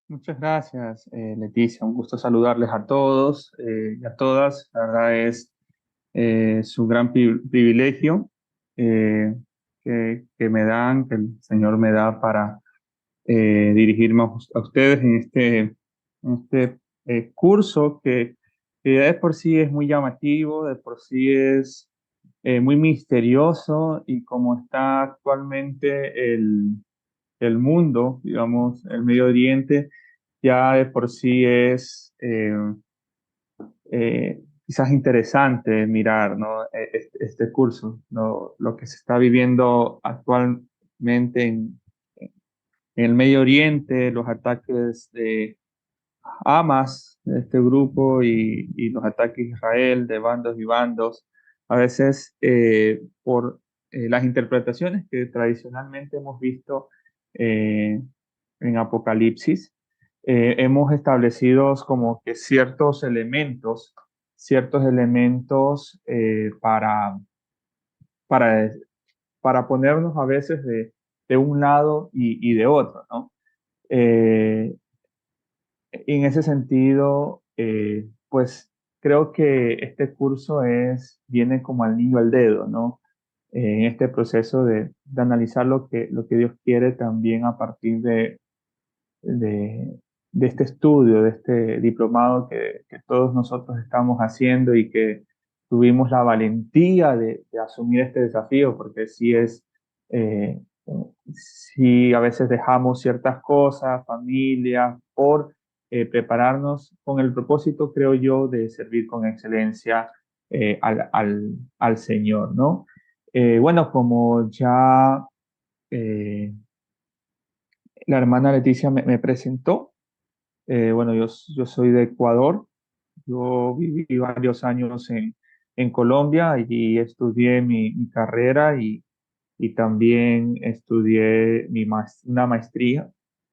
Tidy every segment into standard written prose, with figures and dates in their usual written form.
Muchas gracias, Leticia. Un gusto saludarles a todos y a todas. La verdad es un gran privilegio eh, que que el Señor me da para dirigirme a ustedes en este curso que ya de por sí es muy llamativo, de por sí es muy misterioso y como está actualmente el mundo, digamos, el Medio Oriente, ya de por sí es quizás interesante mirar, ¿no? Este curso, ¿no? Lo que se está viviendo actualmente en el Medio Oriente, los ataques de Hamas, de este grupo, y los ataques a Israel de bandos y bandos, a veces por las interpretaciones que tradicionalmente hemos visto eh, en Apocalipsis, hemos establecido como que ciertos elementos para, para ponernos a veces de un lado y de otro, ¿no? Eh, en ese sentido, pues creo que este curso viene como al niño al dedo, ¿no? En este proceso de analizar lo que Dios quiere también a partir de, de este estudio, de este diplomado que todos nosotros estamos haciendo y que tuvimos la valentía de asumir este desafío, porque eh, sí a veces dejamos ciertas cosas, familia, por prepararnos con el propósito, creo yo, de servir con excelencia al Señor, ¿no? Bueno, como ya eh, la hermana Leticia me presentó, bueno, yo soy de Ecuador. Yo viví varios años en Colombia y estudié mi carrera y también estudié una maestría.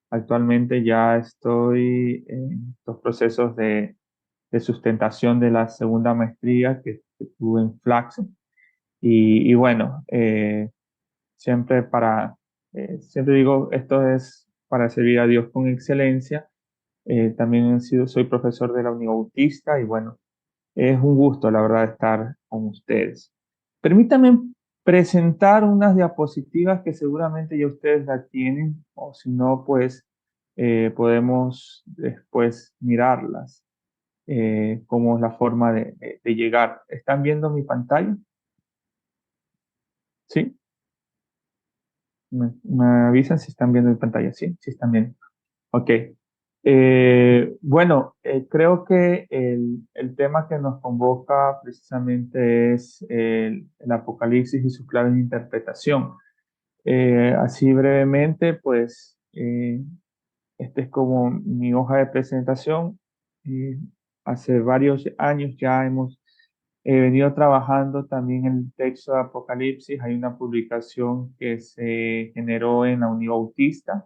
Actualmente ya estoy en estos procesos de sustentación de la segunda maestría que tuve en Flaxo. Y bueno, siempre siempre digo, esto es para servir a Dios con excelencia. También soy profesor de la Unión Bautista y bueno, es un gusto, la verdad, estar con ustedes. Permítanme presentar unas diapositivas que seguramente ya ustedes la tienen, o si no, pues podemos después mirarlas, como es la forma de llegar. ¿Están viendo mi pantalla? ¿Sí? Me avisan si están viendo mi pantalla, ¿sí? Sí, están viendo. Ok. Bueno, creo que el tema que nos convoca precisamente es el Apocalipsis y sus claves de interpretación. Así brevemente, pues, este es como mi hoja de presentación. Eh, Hace varios años ya hemos venido trabajando también el texto de Apocalipsis. Hay una publicación que se generó en la Unión Bautista,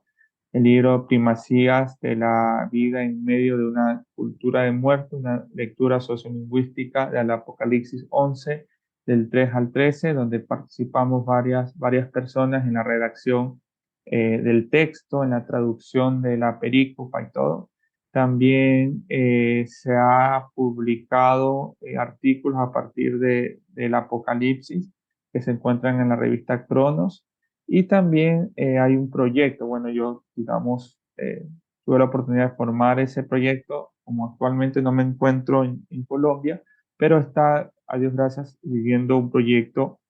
el libro Primacías de la vida en medio de una cultura de muerte, una lectura sociolingüística del Apocalipsis 11, del 3 al 13, donde participamos varias personas en la redacción del texto, en la traducción de la perícopa y todo. También se ha publicado artículos a partir del Apocalipsis que se encuentran en la revista Cronos. Y también hay un proyecto, bueno, yo, digamos, tuve la oportunidad de formar ese proyecto, como actualmente no me encuentro en Colombia, pero está, a Dios gracias, viviendo un proyecto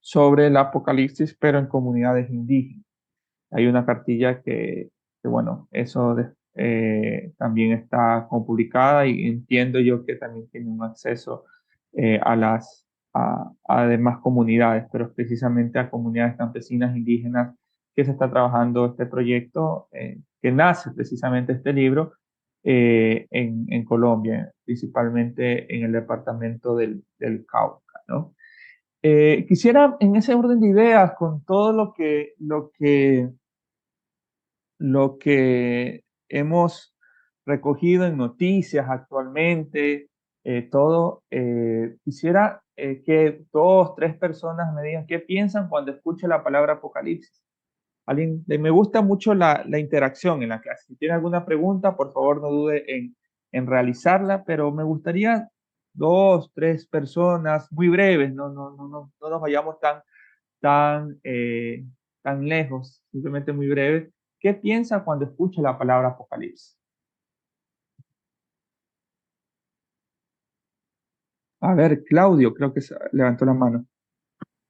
sobre el Apocalipsis, pero en comunidades indígenas. Hay una cartilla bueno, también está como publicada y entiendo yo que también tiene un acceso a demás comunidades, pero es precisamente a comunidades campesinas indígenas que se está trabajando este proyecto, que nace precisamente este libro en Colombia, principalmente en el departamento del Cauca, ¿no? Quisiera en ese orden de ideas, con todo lo que hemos recogido en noticias actualmente, quisiera que dos, tres personas me digan qué piensan cuando escuchen la palabra apocalipsis. Me gusta mucho la interacción en la clase. Si tiene alguna pregunta, por favor no dude en realizarla, pero me gustaría dos, tres personas muy breves, no nos vayamos tan, eh, tan lejos, simplemente muy breve. ¿Qué piensa cuando escucha la palabra Apocalipsis? A ver, Claudio, creo que levantó la mano.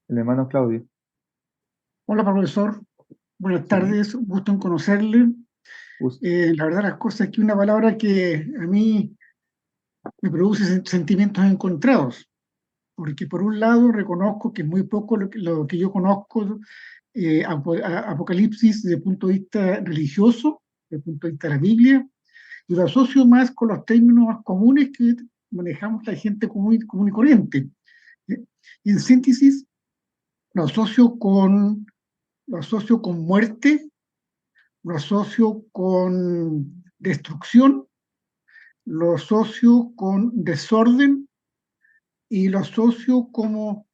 El hermano Claudio. Hola, profesor. Buenas Sí, tardes. Gusto en conocerle. us- La verdad, las cosas es que una palabra que a mí me produce sentimientos encontrados, porque por un lado reconozco que es muy poco lo que yo conozco, Apocalipsis desde el punto de vista religioso, desde el punto de vista de la Biblia, y lo asocio más con los términos más comunes que manejamos la gente común y corriente. ¿Eh? Y en síntesis, lo asocio lo asocio con muerte, lo asocio con destrucción, lo asocio con desorden y lo asocio como,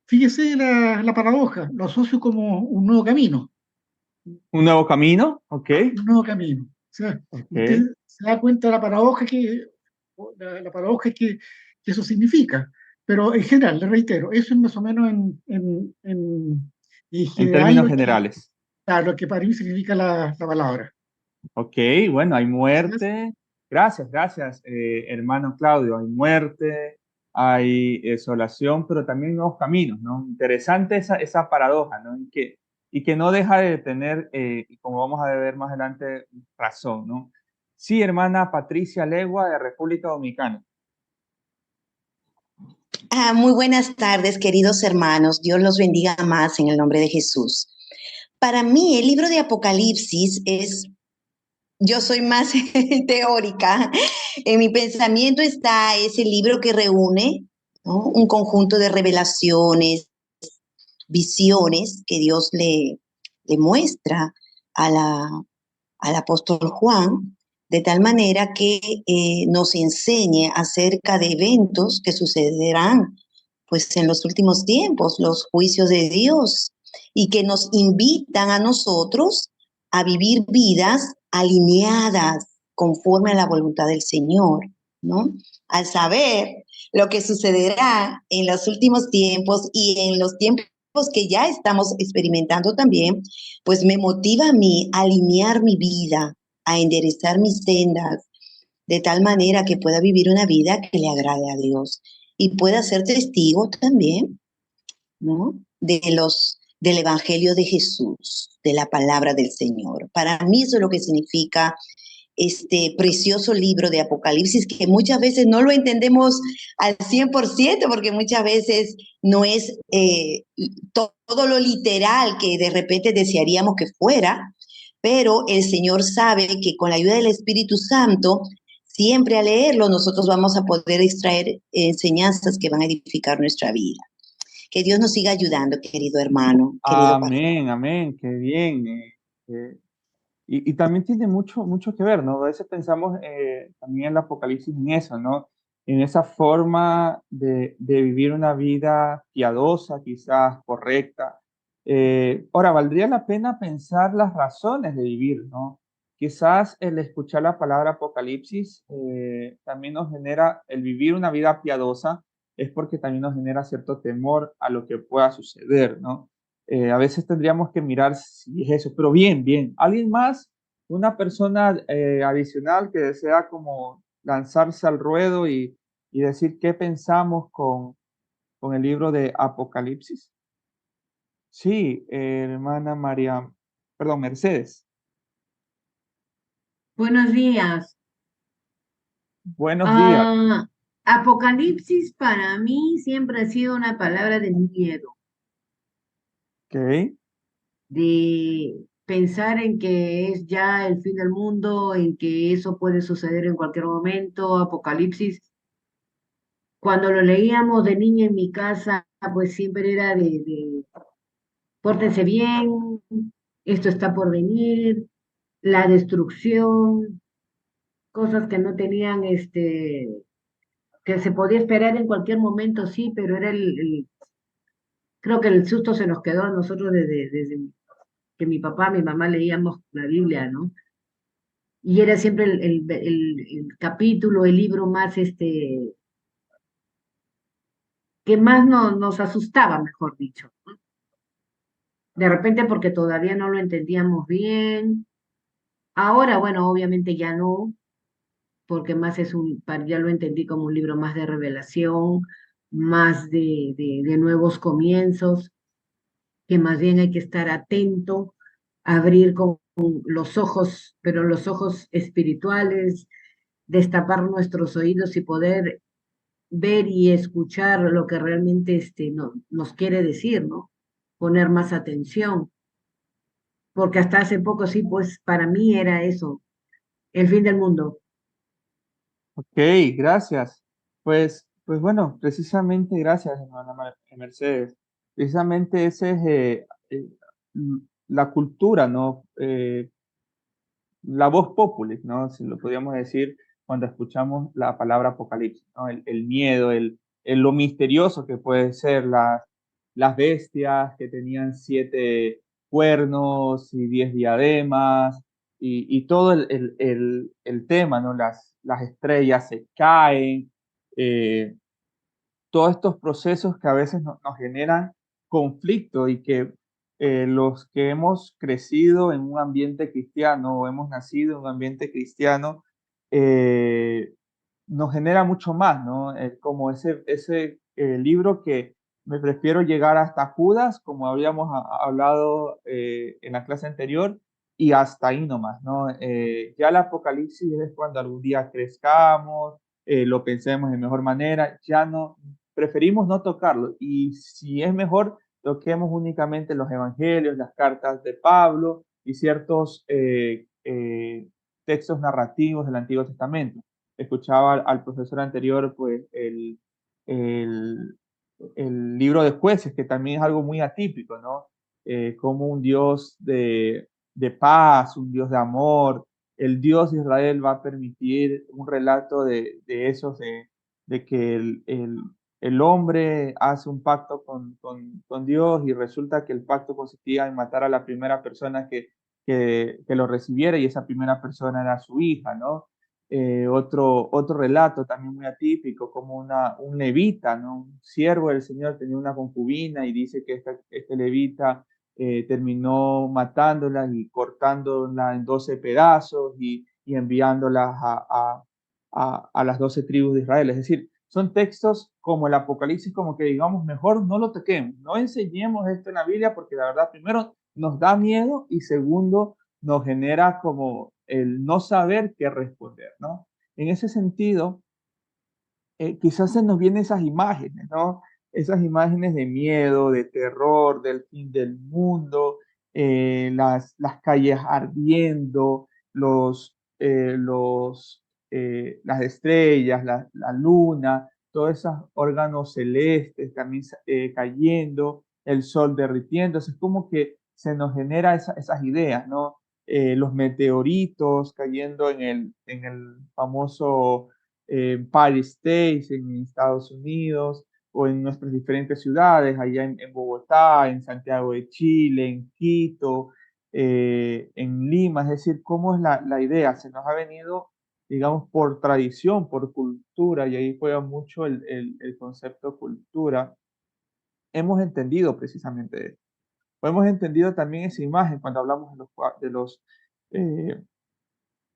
fíjese la paradoja, lo asocio como un nuevo camino, un nuevo camino, ok, un nuevo camino. O sea, usted ok. se da cuenta de la paradoja la paradoja que eso significa. Pero en general, le reitero, eso es más o menos en En general términos generales. lo que para mí significa la palabra. Ok, bueno, hay Gracias. muerte. Gracias, hermano Claudio. Hay muerte, hay desolación, pero también nuevos caminos, ¿no? Interesante esa paradoja, ¿no? Y que no deja de tener, y como vamos a ver más adelante, razón, ¿no? Sí, hermana Patricia Legua de República Dominicana. Muy buenas tardes, queridos hermanos. Dios los bendiga más en el nombre de Jesús. Para mí, el libro de Apocalipsis yo soy más teórica. En mi pensamiento está ese libro que reúne, ¿no?, un conjunto de revelaciones, visiones que Dios le muestra a al apóstol Juan, de tal manera que nos enseñe acerca de eventos que sucederán pues en los últimos tiempos, los juicios de Dios, y que nos invitan a nosotros a vivir vidas alineadas conforme a la voluntad del Señor, ¿no? Al saber lo que sucederá en los últimos tiempos y en los tiempos que ya estamos experimentando también, pues me motiva a mí a alinear mi vida, a enderezar mis sendas, de tal manera que pueda vivir una vida que le agrade a Dios y pueda ser testigo también, ¿no?, del Evangelio de Jesús, de la palabra del Señor. Para mí eso es lo que significa este precioso libro de Apocalipsis, que muchas veces no lo entendemos al 100%, porque muchas veces no es todo lo literal que de repente desearíamos que fuera, pero el Señor sabe que con la ayuda del Espíritu Santo, siempre al leerlo, nosotros vamos a poder extraer enseñanzas que van a edificar nuestra vida. Que Dios nos siga ayudando, querido hermano, querido pastor. Amén, amén, qué bien. Y también tiene mucho que ver, ¿no? A veces pensamos también en el Apocalipsis en eso, ¿no? En esa forma de vivir una vida piadosa, quizás correcta. Ahora, valdría la pena pensar las razones de vivir, ¿no? Quizás el escuchar la palabra Apocalipsis también nos genera, el vivir una vida piadosa es porque también nos genera cierto temor a lo que pueda suceder, ¿no? A veces tendríamos que mirar si es eso, pero bien, bien. ¿Alguien más? Una persona adicional que desea como lanzarse al ruedo y decir qué pensamos con el libro de Apocalipsis. Sí, hermana María, perdón, Mercedes. Buenos días. Buenos días. Ah, Apocalipsis para mí siempre ha sido una palabra de miedo, Ok. de pensar en que es ya el fin del mundo, en que eso puede suceder en cualquier momento. Apocalipsis, cuando lo leíamos de niña en mi casa, pues siempre era de pórtense bien, esto está por venir, la destrucción, cosas que no tenían que se podía esperar en cualquier momento, sí, pero era creo que el susto se nos quedó a nosotros desde que mi papá, mi mamá leíamos la Biblia, ¿no? Y era siempre el capítulo, el libro más, que más nos asustaba, mejor dicho. De repente porque todavía no lo entendíamos bien. Ahora, bueno, obviamente ya no, porque más ya lo entendí como un libro más de revelación, más de nuevos comienzos, que más bien hay que estar atento, abrir con los ojos, pero los ojos espirituales, destapar nuestros oídos y poder ver y escuchar lo que realmente no, nos quiere decir, ¿no? Poner más atención, porque hasta hace poco sí, pues para mí era eso, el fin del mundo. Ok, gracias. Pues bueno, precisamente gracias, hermana Mercedes. Precisamente ese es la cultura, ¿no? La voz populi, ¿no? Si lo podríamos decir cuando escuchamos la palabra apocalipsis, ¿no? El miedo, lo misterioso que puede ser las bestias que tenían 7 cuernos y 10 diademas y todo el tema, ¿no? Las estrellas se caen, eh, todos estos procesos que a veces nos generan conflicto y que los que hemos crecido en un ambiente cristiano o hemos nacido en un ambiente cristiano, eh, nos genera mucho más, ¿no? Como ese libro que me prefiero llegar hasta Judas, como habíamos hablado en la clase anterior, y hasta ahí nomás, ¿no? Ya el Apocalipsis es cuando algún día crezcamos, lo pensemos de mejor manera, ya no, preferimos no tocarlo. Y si es mejor, toquemos únicamente los evangelios, las cartas de Pablo y ciertos textos narrativos del Antiguo Testamento. Escuchaba al profesor anterior, pues, el, el libro de Jueces, que también es algo muy atípico, ¿no? Como un Dios de paz, un Dios de amor, el Dios de Israel va a permitir un relato de esos, de que el hombre hace un pacto con Dios y resulta que el pacto consistía en matar a la primera persona que lo recibiera y esa primera persona era su hija, ¿no? Otro relato también muy atípico, como un levita, ¿no? Un siervo del Señor tenía una concubina y dice que este levita terminó matándola y cortándola en 12 pedazos y enviándolas a las 12 tribus de Israel. Es decir, son textos como el Apocalipsis, como que digamos, mejor no lo toquemos, no enseñemos esto en la Biblia porque la verdad, primero, nos da miedo y segundo, nos genera como el no saber qué responder, ¿no? En ese sentido, quizás se nos vienen esas imágenes, ¿no? Esas imágenes de miedo, de terror, del fin del mundo, las calles ardiendo, las estrellas, la luna, todos esos órganos celestes también cayendo, el sol derritiéndose, es como que se nos genera esas ideas, ¿no? Los meteoritos cayendo en el famoso Empire State en Estados Unidos o en nuestras diferentes ciudades, allá en Bogotá, en Santiago de Chile, en Quito, en Lima, es decir, ¿cómo es la idea? Se nos ha venido, digamos, por tradición, por cultura, y ahí juega mucho el concepto cultura, hemos entendido precisamente esto. O hemos entendido también esa imagen cuando hablamos de los eh,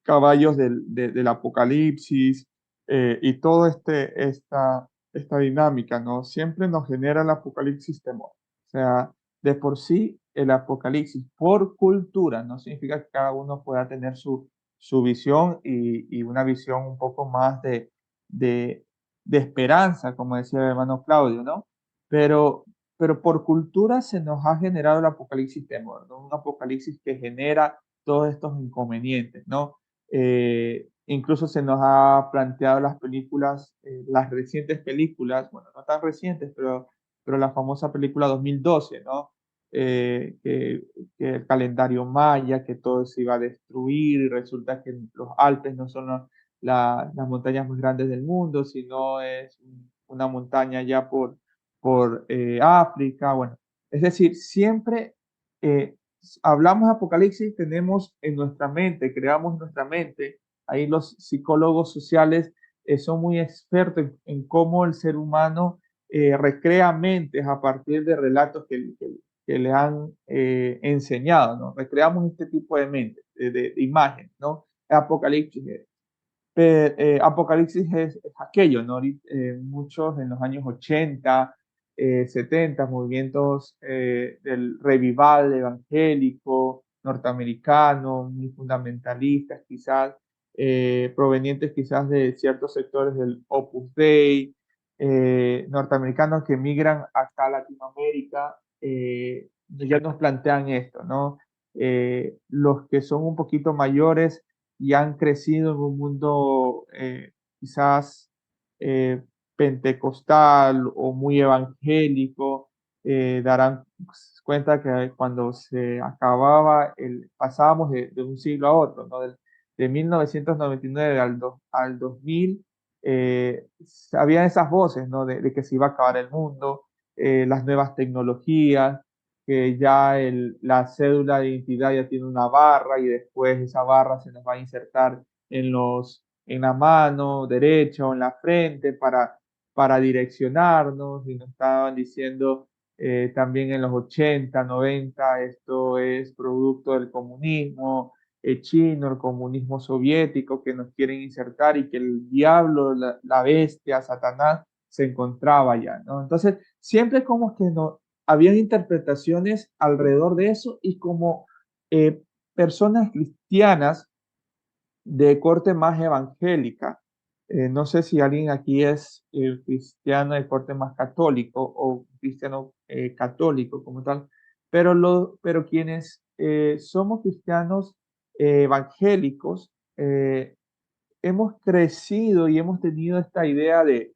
caballos del Apocalipsis y toda esta dinámica, ¿no? Siempre nos genera el Apocalipsis temor. O sea, de por sí el Apocalipsis por cultura no significa que cada uno pueda tener su visión y una visión un poco más de, de esperanza, como decía el hermano Claudio, ¿no? Pero, pero por cultura se nos ha generado el Apocalipsis temor, ¿no? Un Apocalipsis que genera todos estos inconvenientes, ¿no? Incluso se nos ha planteado las películas, las recientes películas, bueno, no tan recientes, pero la famosa película 2012, ¿no? Que el calendario maya, que todo se iba a destruir y resulta que los Alpes no son las montañas más grandes del mundo, sino es una montaña ya por África, bueno, es decir, siempre hablamos de Apocalipsis, tenemos en nuestra mente, creamos en nuestra mente, ahí los psicólogos sociales son muy expertos en cómo el ser humano recrea mentes a partir de relatos que le han enseñado, ¿no? Recreamos este tipo de mentes, de imágenes, ¿no? Apocalipsis. Apocalipsis es aquello, ¿no? Muchos en los años 80, 70, movimientos del revival evangélico norteamericano, muy fundamentalistas quizás, provenientes quizás de ciertos sectores del Opus Dei, norteamericanos que migran acá a Latinoamérica, ya nos plantean esto, ¿no? Los que son un poquito mayores y han crecido en un mundo quizás eh, pentecostal o muy evangélico, darán cuenta que cuando se acababa, pasábamos de un siglo a otro, ¿no? De 1999 al 2000, había esas voces, ¿no? De que se iba a acabar el mundo, las nuevas tecnologías, que ya la cédula de identidad ya tiene una barra y después esa barra se nos va a insertar en la mano derecha o en la frente para direccionarnos. Y nos estaban diciendo también en los 80, 90, esto es producto del comunismo chino, el comunismo soviético que nos quieren insertar y que el diablo, la bestia, Satanás, se encontraba allá, ¿no? Entonces, siempre como que no, habían interpretaciones alrededor de eso y como personas cristianas de corte más evangélica, no sé si alguien aquí es cristiano de corte más católico o cristiano católico como tal, pero quienes somos cristianos evangélicos, hemos crecido y hemos tenido esta idea del,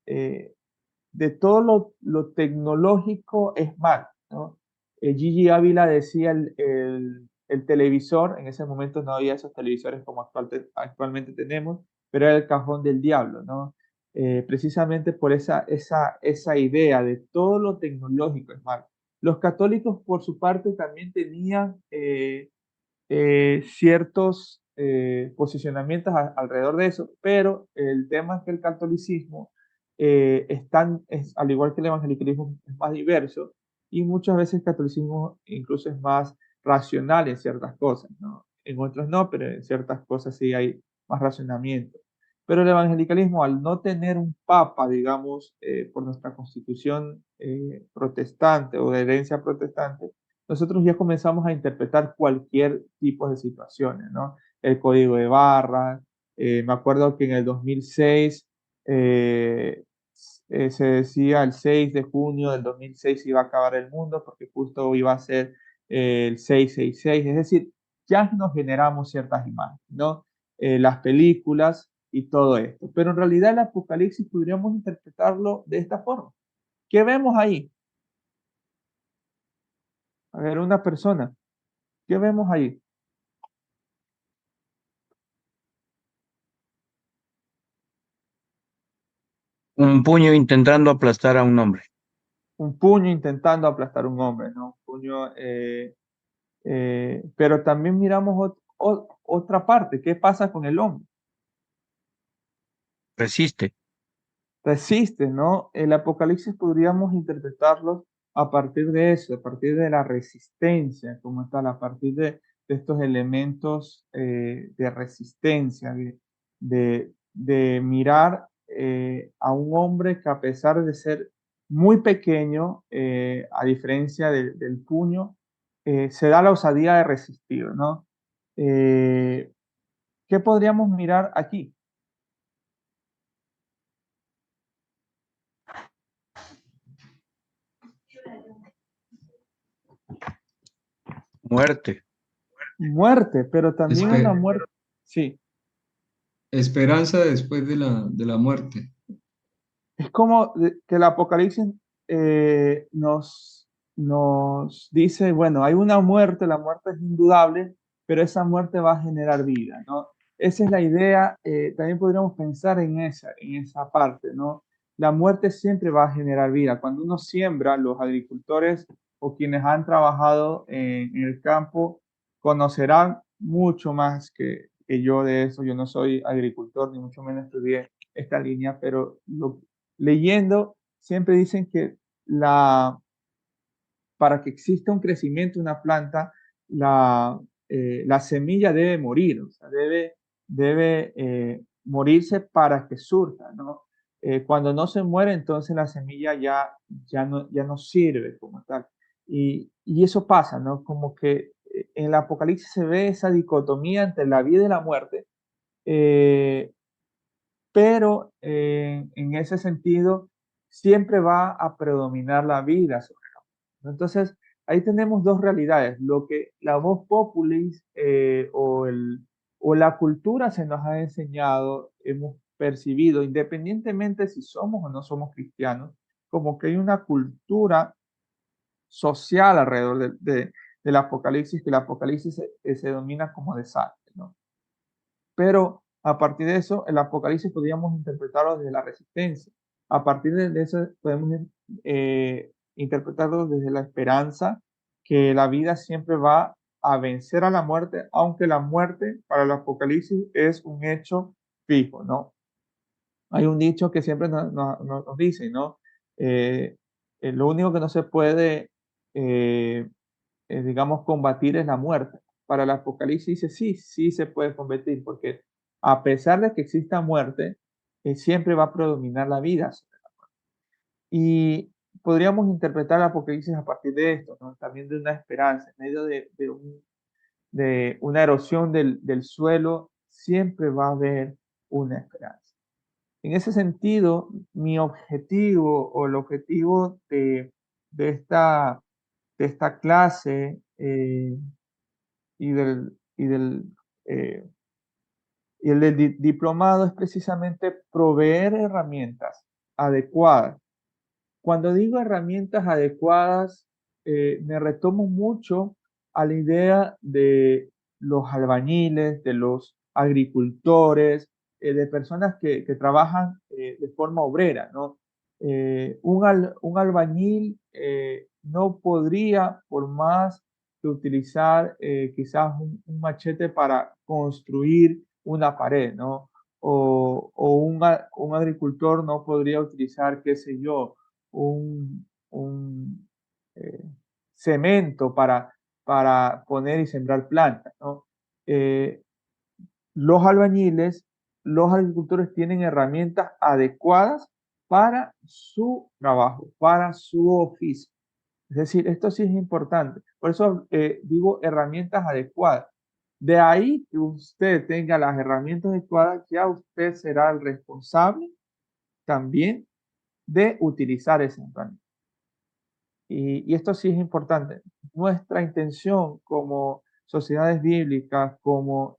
eh, de todo lo tecnológico es mal, ¿no? Gigi Ávila decía el televisor, en ese momento no había esos televisores como actualmente tenemos, pero era el cajón del diablo, ¿no? Precisamente por esa idea de todo lo tecnológico es mal. Los católicos, por su parte, también tenían ciertos posicionamientos alrededor de eso, pero el tema es que el catolicismo al igual que el evangelicalismo, es más diverso y muchas veces el catolicismo incluso es más racional en ciertas cosas, ¿no? En otras no, pero en ciertas cosas sí hay más racionamiento. Pero el evangelicalismo, al no tener un papa, digamos, por nuestra constitución protestante o de herencia protestante, nosotros ya comenzamos a interpretar cualquier tipo de situaciones, ¿no? El código de barras, me acuerdo que en el 2006 se decía el 6 de junio del 2006 iba a acabar el mundo porque justo iba a ser el 666, es decir, ya nos generamos ciertas imágenes, ¿no? Las películas y todo esto, pero en realidad el Apocalipsis podríamos interpretarlo de esta forma. ¿Qué vemos ahí? A ver, una persona. ¿Qué vemos ahí? Un puño intentando aplastar a un hombre. Un puño intentando aplastar a un hombre, ¿no? Un puño, pero también miramos otra parte. ¿Qué pasa con el hombre? Resiste. Resiste, ¿no? El Apocalipsis podríamos interpretarlo a partir de eso, a partir de la resistencia, como tal, a partir de estos elementos de resistencia, de mirar a un hombre que a pesar de ser muy pequeño, a diferencia del puño, se da la osadía de resistir, ¿no? ¿Qué podríamos mirar aquí? Muerte. Muerte, pero también una Espe- muerte, sí. Esperanza después de la muerte. Es como que el Apocalipsis nos dice, bueno, hay una muerte, la muerte es indudable, pero esa muerte va a generar vida, ¿no? Esa es la idea, también podríamos pensar en esa parte, ¿no? La muerte siempre va a generar vida. Cuando uno siembra, los agricultores o quienes han trabajado en el campo conocerán mucho más que yo de eso. Yo no soy agricultor, ni mucho menos estudié esta línea, pero leyendo siempre dicen que para que exista un crecimiento de una planta, la semilla debe morir, o sea, debe morirse para que surja, ¿no? Cuando no se muere, entonces la semilla ya no sirve como tal. Y eso pasa, ¿no? Como que en el Apocalipsis se ve esa dicotomía entre la vida y la muerte, eh, pero en ese sentido siempre va a predominar la vida sobre la muerte, ¿no? Entonces, ahí tenemos dos realidades, lo que la voz populis o la cultura se nos ha enseñado, hemos percibido, independientemente si somos o no somos cristianos, como que hay una cultura social alrededor del Apocalipsis, que el Apocalipsis se domina como desastre, ¿no? Pero a partir de eso, el Apocalipsis podríamos interpretarlo desde la resistencia. A partir de eso, podemos interpretarlo desde la esperanza que la vida siempre va a vencer a la muerte, aunque la muerte para el Apocalipsis es un hecho fijo, ¿no? Hay un dicho que siempre nos dice, ¿no? Lo único que no se puede, digamos, combatir es la muerte. Para el Apocalipsis dice, sí, sí se puede combatir, porque a pesar de que exista muerte, siempre va a predominar la vida. Y podríamos interpretar el Apocalipsis a partir de esto, ¿no? También de una esperanza, en medio de una erosión del suelo, siempre va a haber una esperanza. En ese sentido, mi objetivo o el objetivo de esta clase y eh, el del diplomado es precisamente proveer herramientas adecuadas. Cuando digo herramientas adecuadas, me retomo mucho a la idea de los albañiles, de los agricultores, de personas que trabajan de forma obrera, ¿no? Un albañil no podría, por más que utilizar quizás un machete para construir una pared, ¿no? Un agricultor no podría utilizar, qué sé yo, un cemento para poner y sembrar plantas, ¿no? Eh, los albañiles, los agricultores tienen herramientas adecuadas para su trabajo, para su oficio. Es decir, esto sí es importante. Por eso digo herramientas adecuadas. De ahí que usted tenga las herramientas adecuadas, ya usted será el responsable también de utilizar esas herramientas. Y esto sí es importante. Nuestra intención como sociedades bíblicas, como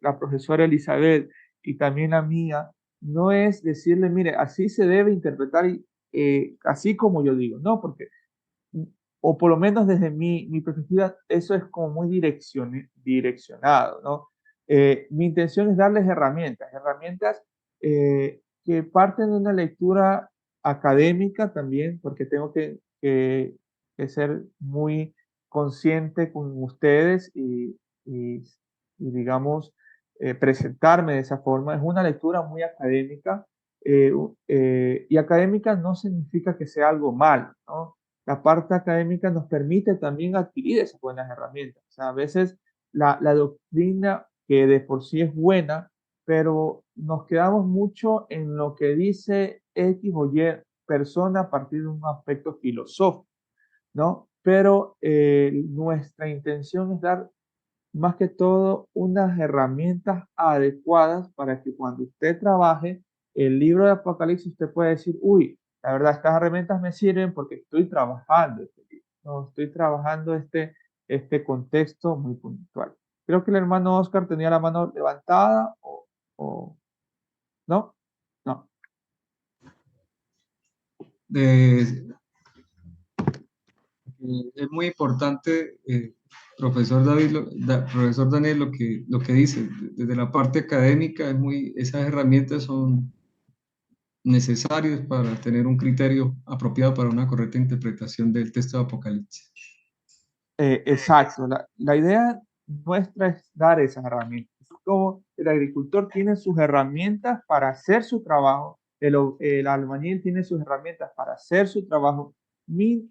la profesora Elizabeth y también la mía, no es decirle, mire, así se debe interpretar así como yo digo, no, porque, o por lo menos desde mi perspectiva, eso es como muy direccionado, ¿no? Mi intención es darles herramientas que parten de una lectura académica también, porque tengo que ser muy consciente con ustedes y digamos, presentarme de esa forma. Es una lectura muy académica y académica no significa que sea algo malo, ¿no? La parte académica nos permite también adquirir esas buenas herramientas. O sea, a veces la doctrina que de por sí es buena, pero nos quedamos mucho en lo que dice X o Y persona a partir de un aspecto filosófico, ¿no? Pero nuestra intención es dar más que todo unas herramientas adecuadas para que cuando usted trabaje el libro de Apocalipsis, usted pueda decir, uy, la verdad, estas herramientas me sirven porque estoy trabajando este libro, ¿no? Estoy trabajando este contexto muy puntual. Creo que el hermano Oscar tenía la mano levantada o ¿no? No. De- es muy importante, profesor David, profesor Daniel, lo que dice. Desde la parte académica, esas herramientas son necesarios para tener un criterio apropiado para una correcta interpretación del texto de Apocalipsis. Exacto, la idea nuestra es dar esas herramientas. Como el agricultor tiene sus herramientas para hacer su trabajo, el albañil tiene sus herramientas para hacer su trabajo.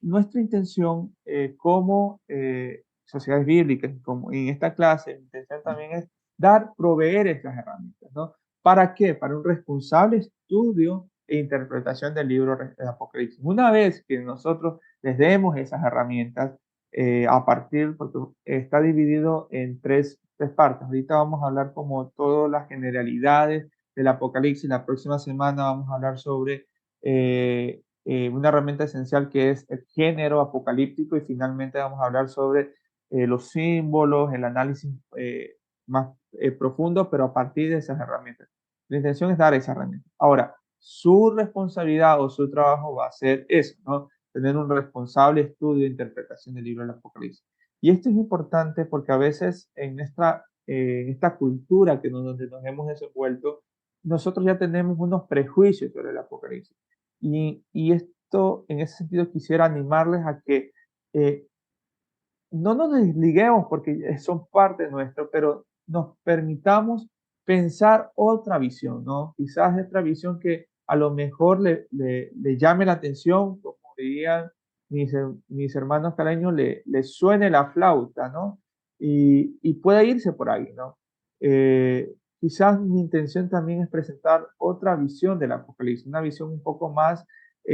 Nuestra intención como sociedades bíblicas, como en esta clase, mi intención también es proveer estas herramientas, ¿no? ¿Para qué? Para un responsable estudio e interpretación del libro de Apocalipsis. Una vez que nosotros les demos esas herramientas, porque está dividido en tres partes. Ahorita vamos a hablar como todas las generalidades del Apocalipsis. La próxima semana vamos a hablar sobre una herramienta esencial que es el género apocalíptico, y finalmente vamos a hablar sobre los símbolos, el análisis más profundo, pero a partir de esas herramientas. La intención es dar esa herramienta. Ahora, su responsabilidad o su trabajo va a ser eso, ¿no? Tener un responsable estudio e interpretación del libro del Apocalipsis. Y esto es importante porque a veces en esta cultura donde nos hemos desenvuelto, nosotros ya tenemos unos prejuicios sobre el Apocalipsis. Y esto, en ese sentido, quisiera animarles a que no nos desliguemos porque son parte nuestro, pero nos permitamos pensar otra visión, ¿no? Quizás esta visión que a lo mejor le llame la atención, como dirían mis hermanos caleños, le suene la flauta, ¿no? Y pueda irse por ahí, ¿no? Quizás mi intención también es presentar otra visión del Apocalipsis, una visión un poco más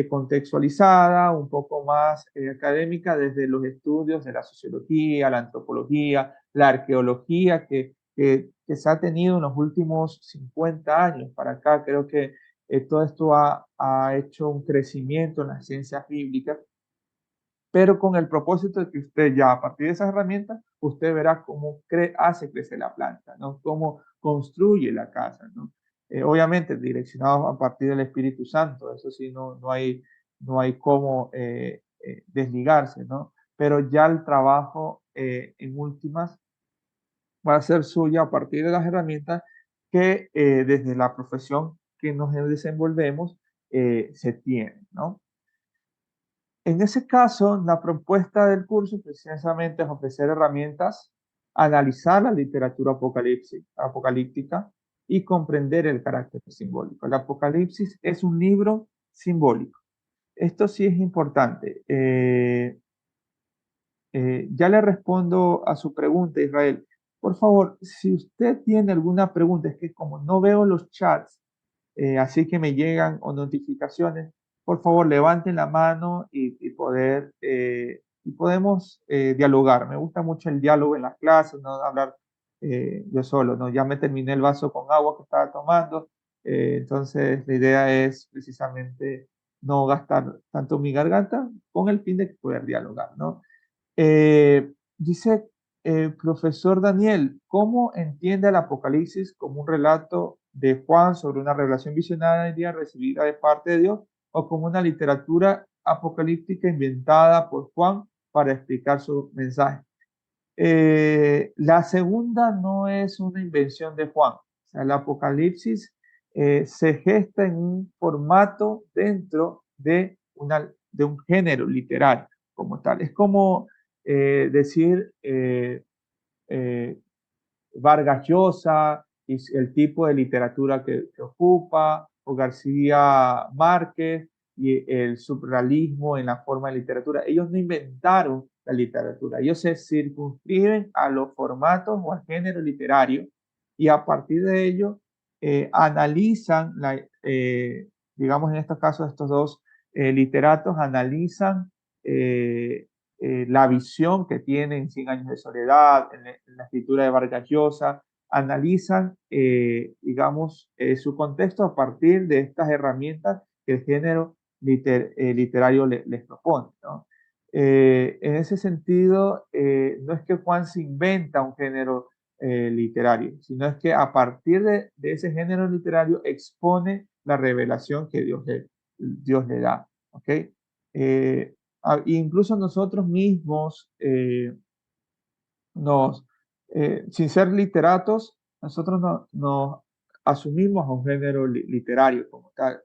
contextualizada, un poco más académica desde los estudios de la sociología, la antropología, la arqueología que se ha tenido en los últimos 50 años para acá. Creo que todo esto ha hecho un crecimiento en las ciencias bíblicas, pero con el propósito de que usted ya a partir de esas herramientas, usted verá cómo hace crecer la planta, ¿no? Cómo construye la casa, ¿no? Obviamente direccionado a partir del Espíritu Santo, eso sí, no hay cómo desligarse, ¿no? Pero ya el trabajo en últimas va a ser suyo a partir de las herramientas que desde la profesión que nos desenvolvemos se tienen, ¿no? En ese caso, la propuesta del curso precisamente es ofrecer herramientas, analizar la literatura apocalíptica y comprender el carácter simbólico. El Apocalipsis es un libro simbólico. Esto sí es importante. Ya le respondo a su pregunta, Israel. Por favor, si usted tiene alguna pregunta, es que como no veo los chats, así que me llegan o notificaciones, por favor levanten la mano y podemos dialogar. Me gusta mucho el diálogo en las clases, no hablar yo solo, ¿no? Ya me terminé el vaso con agua que estaba tomando, entonces la idea es precisamente no gastar tanto mi garganta con el fin de poder dialogar, ¿no? Dice profesor Daniel, ¿cómo entiende el Apocalipsis como un relato de Juan sobre una revelación visionaria recibida de parte de Dios, o como una literatura apocalíptica inventada por Juan para explicar su mensaje? La segunda no es una invención de Juan. O sea, el Apocalipsis se gesta en un formato dentro de un género literario como tal. Es como decir eh, Vargas Llosa y el tipo de literatura que ocupa, o García Márquez y el surrealismo en la forma de literatura. Ellos no inventaron la literatura, ellos se circunscriben a los formatos o al género literario, y a partir de ello analizan, digamos en estos casos, estos dos literatos analizan la visión que tienen Cien Años de Soledad, en la escritura de Vargas Llosa, analizan, digamos, su contexto a partir de estas herramientas que el género literario les propone, ¿no? En ese sentido, no es que Juan se inventa un género literario, sino es que a partir de ese género literario expone la revelación que Dios le da, ¿ok? Incluso nosotros mismos, sin ser literatos, nosotros nos asumimos a un género literario como tal.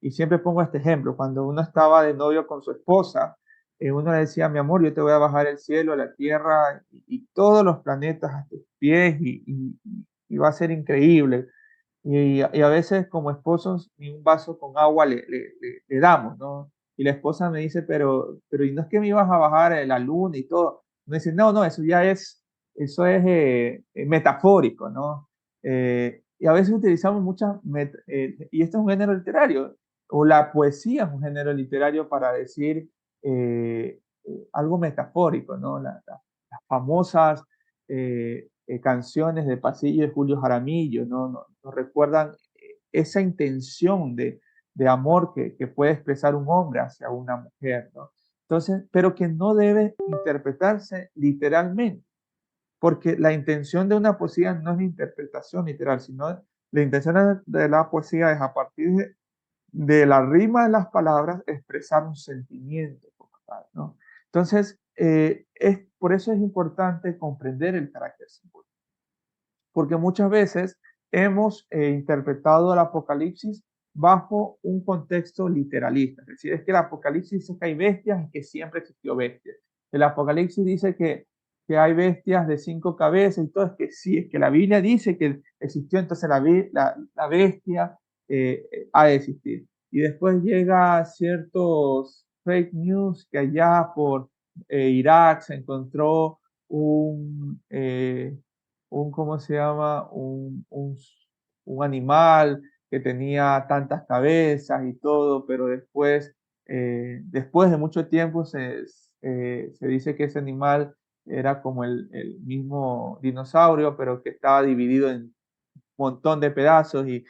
Y siempre pongo este ejemplo, cuando uno estaba de novio con su esposa, uno le decía, mi amor, yo te voy a bajar el cielo, la tierra y todos los planetas a tus pies y va a ser increíble. Y a veces como esposos ni un vaso con agua le damos, ¿no? Y la esposa me dice, pero ¿y no es que me ibas a bajar la luna y todo? Me dice, no, no, eso es metafórico, ¿no? Y a veces utilizamos y esto es un género literario, o la poesía es un género literario para decir algo metafórico, ¿no? Las famosas canciones de Pasillo de Julio Jaramillo, ¿no? Nos recuerdan esa intención de amor que puede expresar un hombre hacia una mujer, ¿no? Entonces, pero que no debe interpretarse literalmente, porque la intención de una poesía no es la interpretación literal, sino la intención de la poesía es a partir de la rima de las palabras expresar un sentimiento como tal, ¿no? Entonces, por eso es importante comprender el carácter simbólico, porque muchas veces hemos interpretado el Apocalipsis bajo un contexto literalista, es decir, es que el Apocalipsis dice que hay bestias y que siempre existió bestias. El Apocalipsis dice que hay bestias de 5 cabezas y todo, es que sí, es que la Biblia dice que existió, entonces la bestia ha de existir. Y después llega ciertos fake news que allá por Irak se encontró ¿cómo se llama? Un animal que tenía tantas cabezas y todo, pero después de mucho tiempo se dice que ese animal era como el mismo dinosaurio, pero que estaba dividido en un montón de pedazos y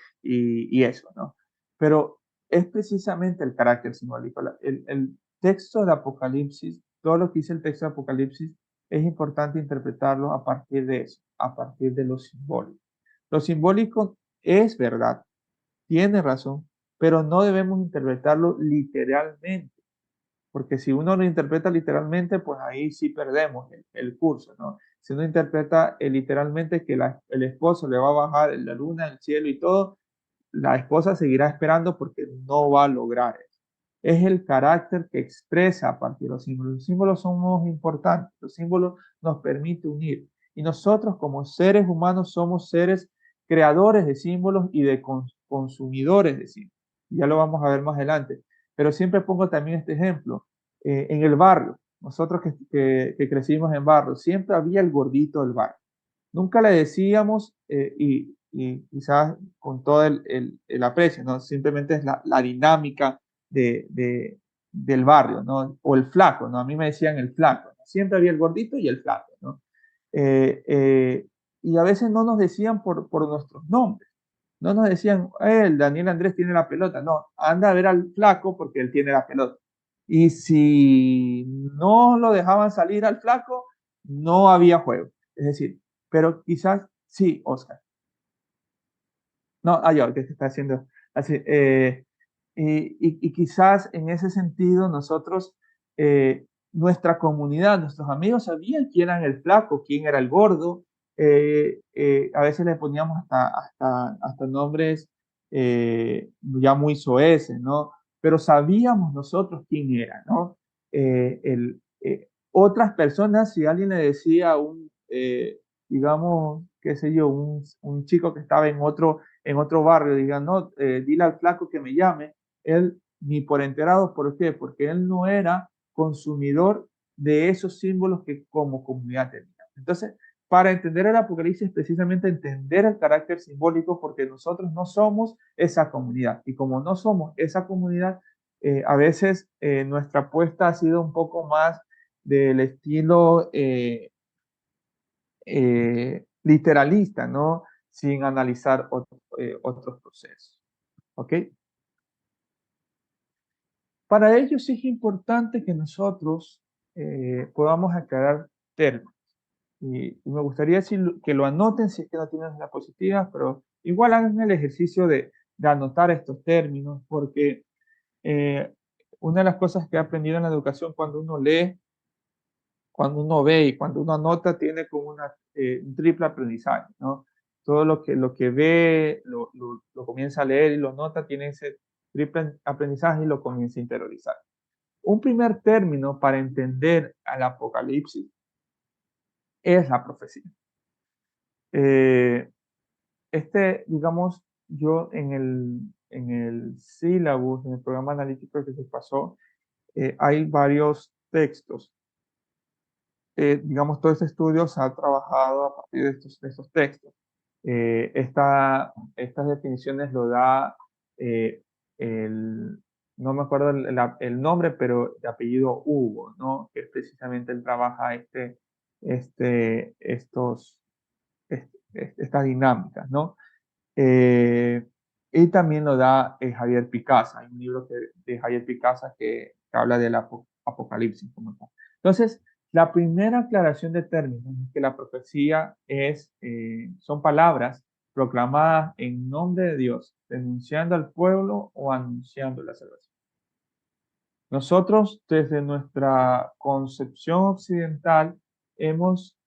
eso, ¿no? Pero es precisamente el carácter simbólico. El texto del Apocalipsis, todo lo que dice el texto del Apocalipsis, es importante interpretarlo a partir de eso, a partir de lo simbólico. Lo simbólico es verdad, tiene razón, pero no debemos interpretarlo literalmente, porque si uno lo interpreta literalmente, pues ahí sí perdemos el curso, ¿no? Si uno interpreta literalmente que el esposo le va a bajar la luna, el cielo y todo, la esposa seguirá esperando porque no va a lograr eso. Es el carácter que expresa a partir de los símbolos. Los símbolos son muy importantes. Los símbolos nos permiten unir. Y nosotros como seres humanos somos seres creadores de símbolos y de consumidores de símbolos. Ya lo vamos a ver más adelante. Pero siempre pongo también este ejemplo. En el barrio, nosotros que crecimos en barrio, siempre había el gordito del barrio. Nunca le decíamos, y quizás con todo el aprecio, ¿no? Simplemente es la dinámica del barrio, ¿no? O el flaco, ¿no? A mí me decían el flaco, ¿no? Siempre había el gordito y el flaco, ¿no? Eh, eh, y a veces no nos decían por nuestros nombres. No nos decían, el Daniel Andrés tiene la pelota. No, anda a ver al flaco porque él tiene la pelota. Y si no lo dejaban salir al flaco, no había juego. Es decir, pero quizás sí, Oscar. No, yo, que se está haciendo así. Y quizás en ese sentido nosotros, nuestra comunidad, nuestros amigos sabían quién era el flaco, quién era el gordo. A veces le poníamos hasta nombres ya muy soeces, ¿no? Pero sabíamos nosotros quién era, ¿no? Otras personas, si alguien le decía digamos, qué sé yo, un chico que estaba en otro barrio, digan, no, dile al flaco que me llame, él ni por enterado, ¿por qué? Porque él no era consumidor de esos símbolos que como comunidad teníamos. Entonces, para entender el Apocalipsis, precisamente entender el carácter simbólico, porque nosotros no somos esa comunidad. Y como no somos esa comunidad, a veces nuestra apuesta ha sido un poco más del estilo literalista, ¿no? Sin analizar otros procesos. ¿Ok? Para ello sí es importante que nosotros podamos aclarar términos. Y me gustaría que lo anoten si es que no tienen la positiva, pero igual hagan el ejercicio de anotar estos términos, porque una de las cosas que he aprendido en la educación cuando uno lee, cuando uno ve y cuando uno anota, tiene como un triple aprendizaje, ¿no? Todo lo que ve, lo comienza a leer y lo nota, tiene triple aprendizaje y lo comience a interiorizar. Un primer término para entender al Apocalipsis es la profecía. Digamos, yo en el sílabus, en el programa analítico que se pasó, hay varios textos. Digamos, todo este estudio se ha trabajado a partir de estos textos. Estas definiciones lo da no me acuerdo el nombre, pero de apellido Hugo, ¿no? Que precisamente él trabaja estas dinámicas, ¿no? Y también lo da Javier Picasa. Hay un libro de Javier Picasa que habla del Apocalipsis como tal. Entonces, la primera aclaración de términos es que la profecía son palabras proclamadas en nombre de Dios, denunciando al pueblo o anunciando la salvación. Nosotros, desde nuestra concepción occidental, hemos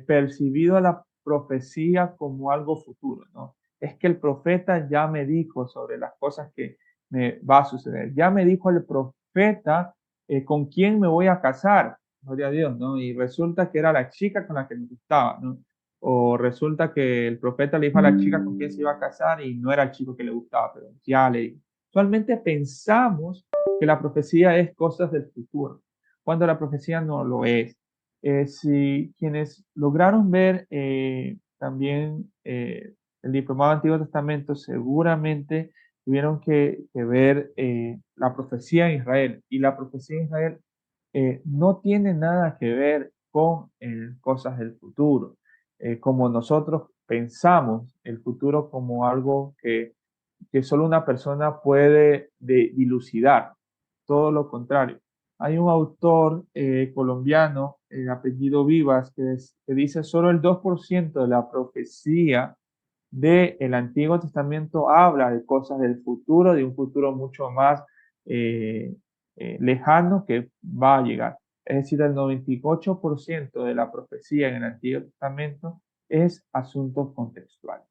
percibido a la profecía como algo futuro, ¿no? Es que el profeta ya me dijo sobre las cosas que me va a suceder. Ya me dijo el profeta con quién me voy a casar, gloria a Dios, ¿no? Y resulta que era la chica con la que me gustaba, ¿no? O resulta que el profeta le dijo a la chica con quién se iba a casar y no era el chico que le gustaba, pero ya le dijo. Usualmente pensamos que la profecía es cosas del futuro, cuando la profecía no lo es. Si quienes lograron ver también el Diplomado del Antiguo Testamento, seguramente tuvieron que ver la profecía en Israel. Y la profecía en Israel no tiene nada que ver con cosas del futuro, como nosotros pensamos el futuro como algo que solo una persona puede dilucidar. Todo lo contrario. Hay un autor colombiano, apellido Vivas, que dice solo el 2% de la profecía del Antiguo Testamento habla de cosas del futuro, de un futuro mucho más eh, lejano que va a llegar. Es decir, el 98% de la profecía en el Antiguo Testamento es asuntos contextuales.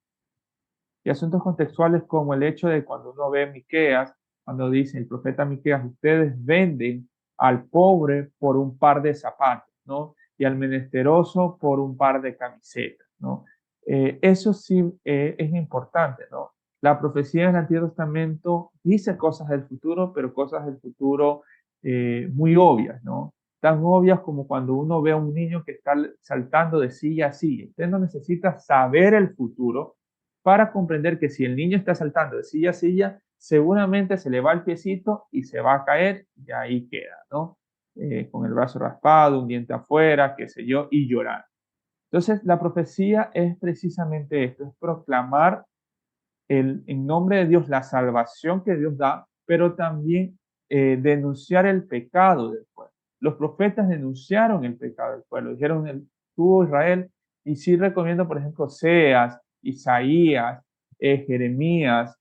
Y asuntos contextuales como el hecho de cuando uno ve Miqueas, cuando dice el profeta Miqueas, ustedes venden al pobre por un par de zapatos, ¿no? Y al menesteroso por un par de camisetas, ¿no? Eso sí es importante, ¿no? La profecía en el Antiguo Testamento dice cosas del futuro, pero cosas del futuro muy obvias, ¿no? Tan obvias como cuando uno ve a un niño que está saltando de silla a silla. Usted no necesita saber el futuro para comprender que si el niño está saltando de silla a silla, seguramente se le va el piecito y se va a caer y ahí queda, ¿no? Con el brazo raspado, un diente afuera, qué sé yo, y llorar. Entonces, la profecía es precisamente esto, es proclamar en nombre de Dios la salvación que Dios da, pero también denunciar el pecado del pueblo. Los profetas denunciaron el pecado del pueblo, dijeron, tú Israel, y sí recomiendo, por ejemplo, Oseas, Isaías, Jeremías,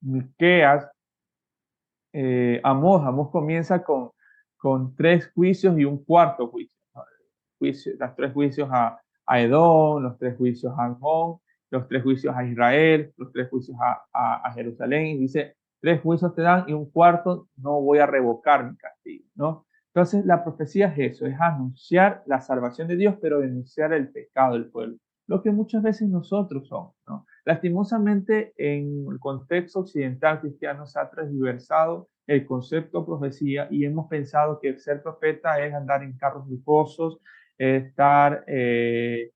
Miqueas, Amós comienza con 3 juicios y un cuarto juicio. Los 3 juicios a Edom, los 3 juicios a Amón, los 3 juicios a Israel, los 3 juicios a Jerusalén, y dice, 3 juicios te dan y un cuarto no voy a revocar mi castigo, ¿no? Entonces la profecía es eso, es anunciar la salvación de Dios, pero denunciar el pecado del pueblo, lo que muchas veces nosotros somos, ¿no? Lastimosamente, en el contexto occidental cristiano se ha transversado el concepto de profecía y hemos pensado que ser profeta es andar en carros lujosos, estar en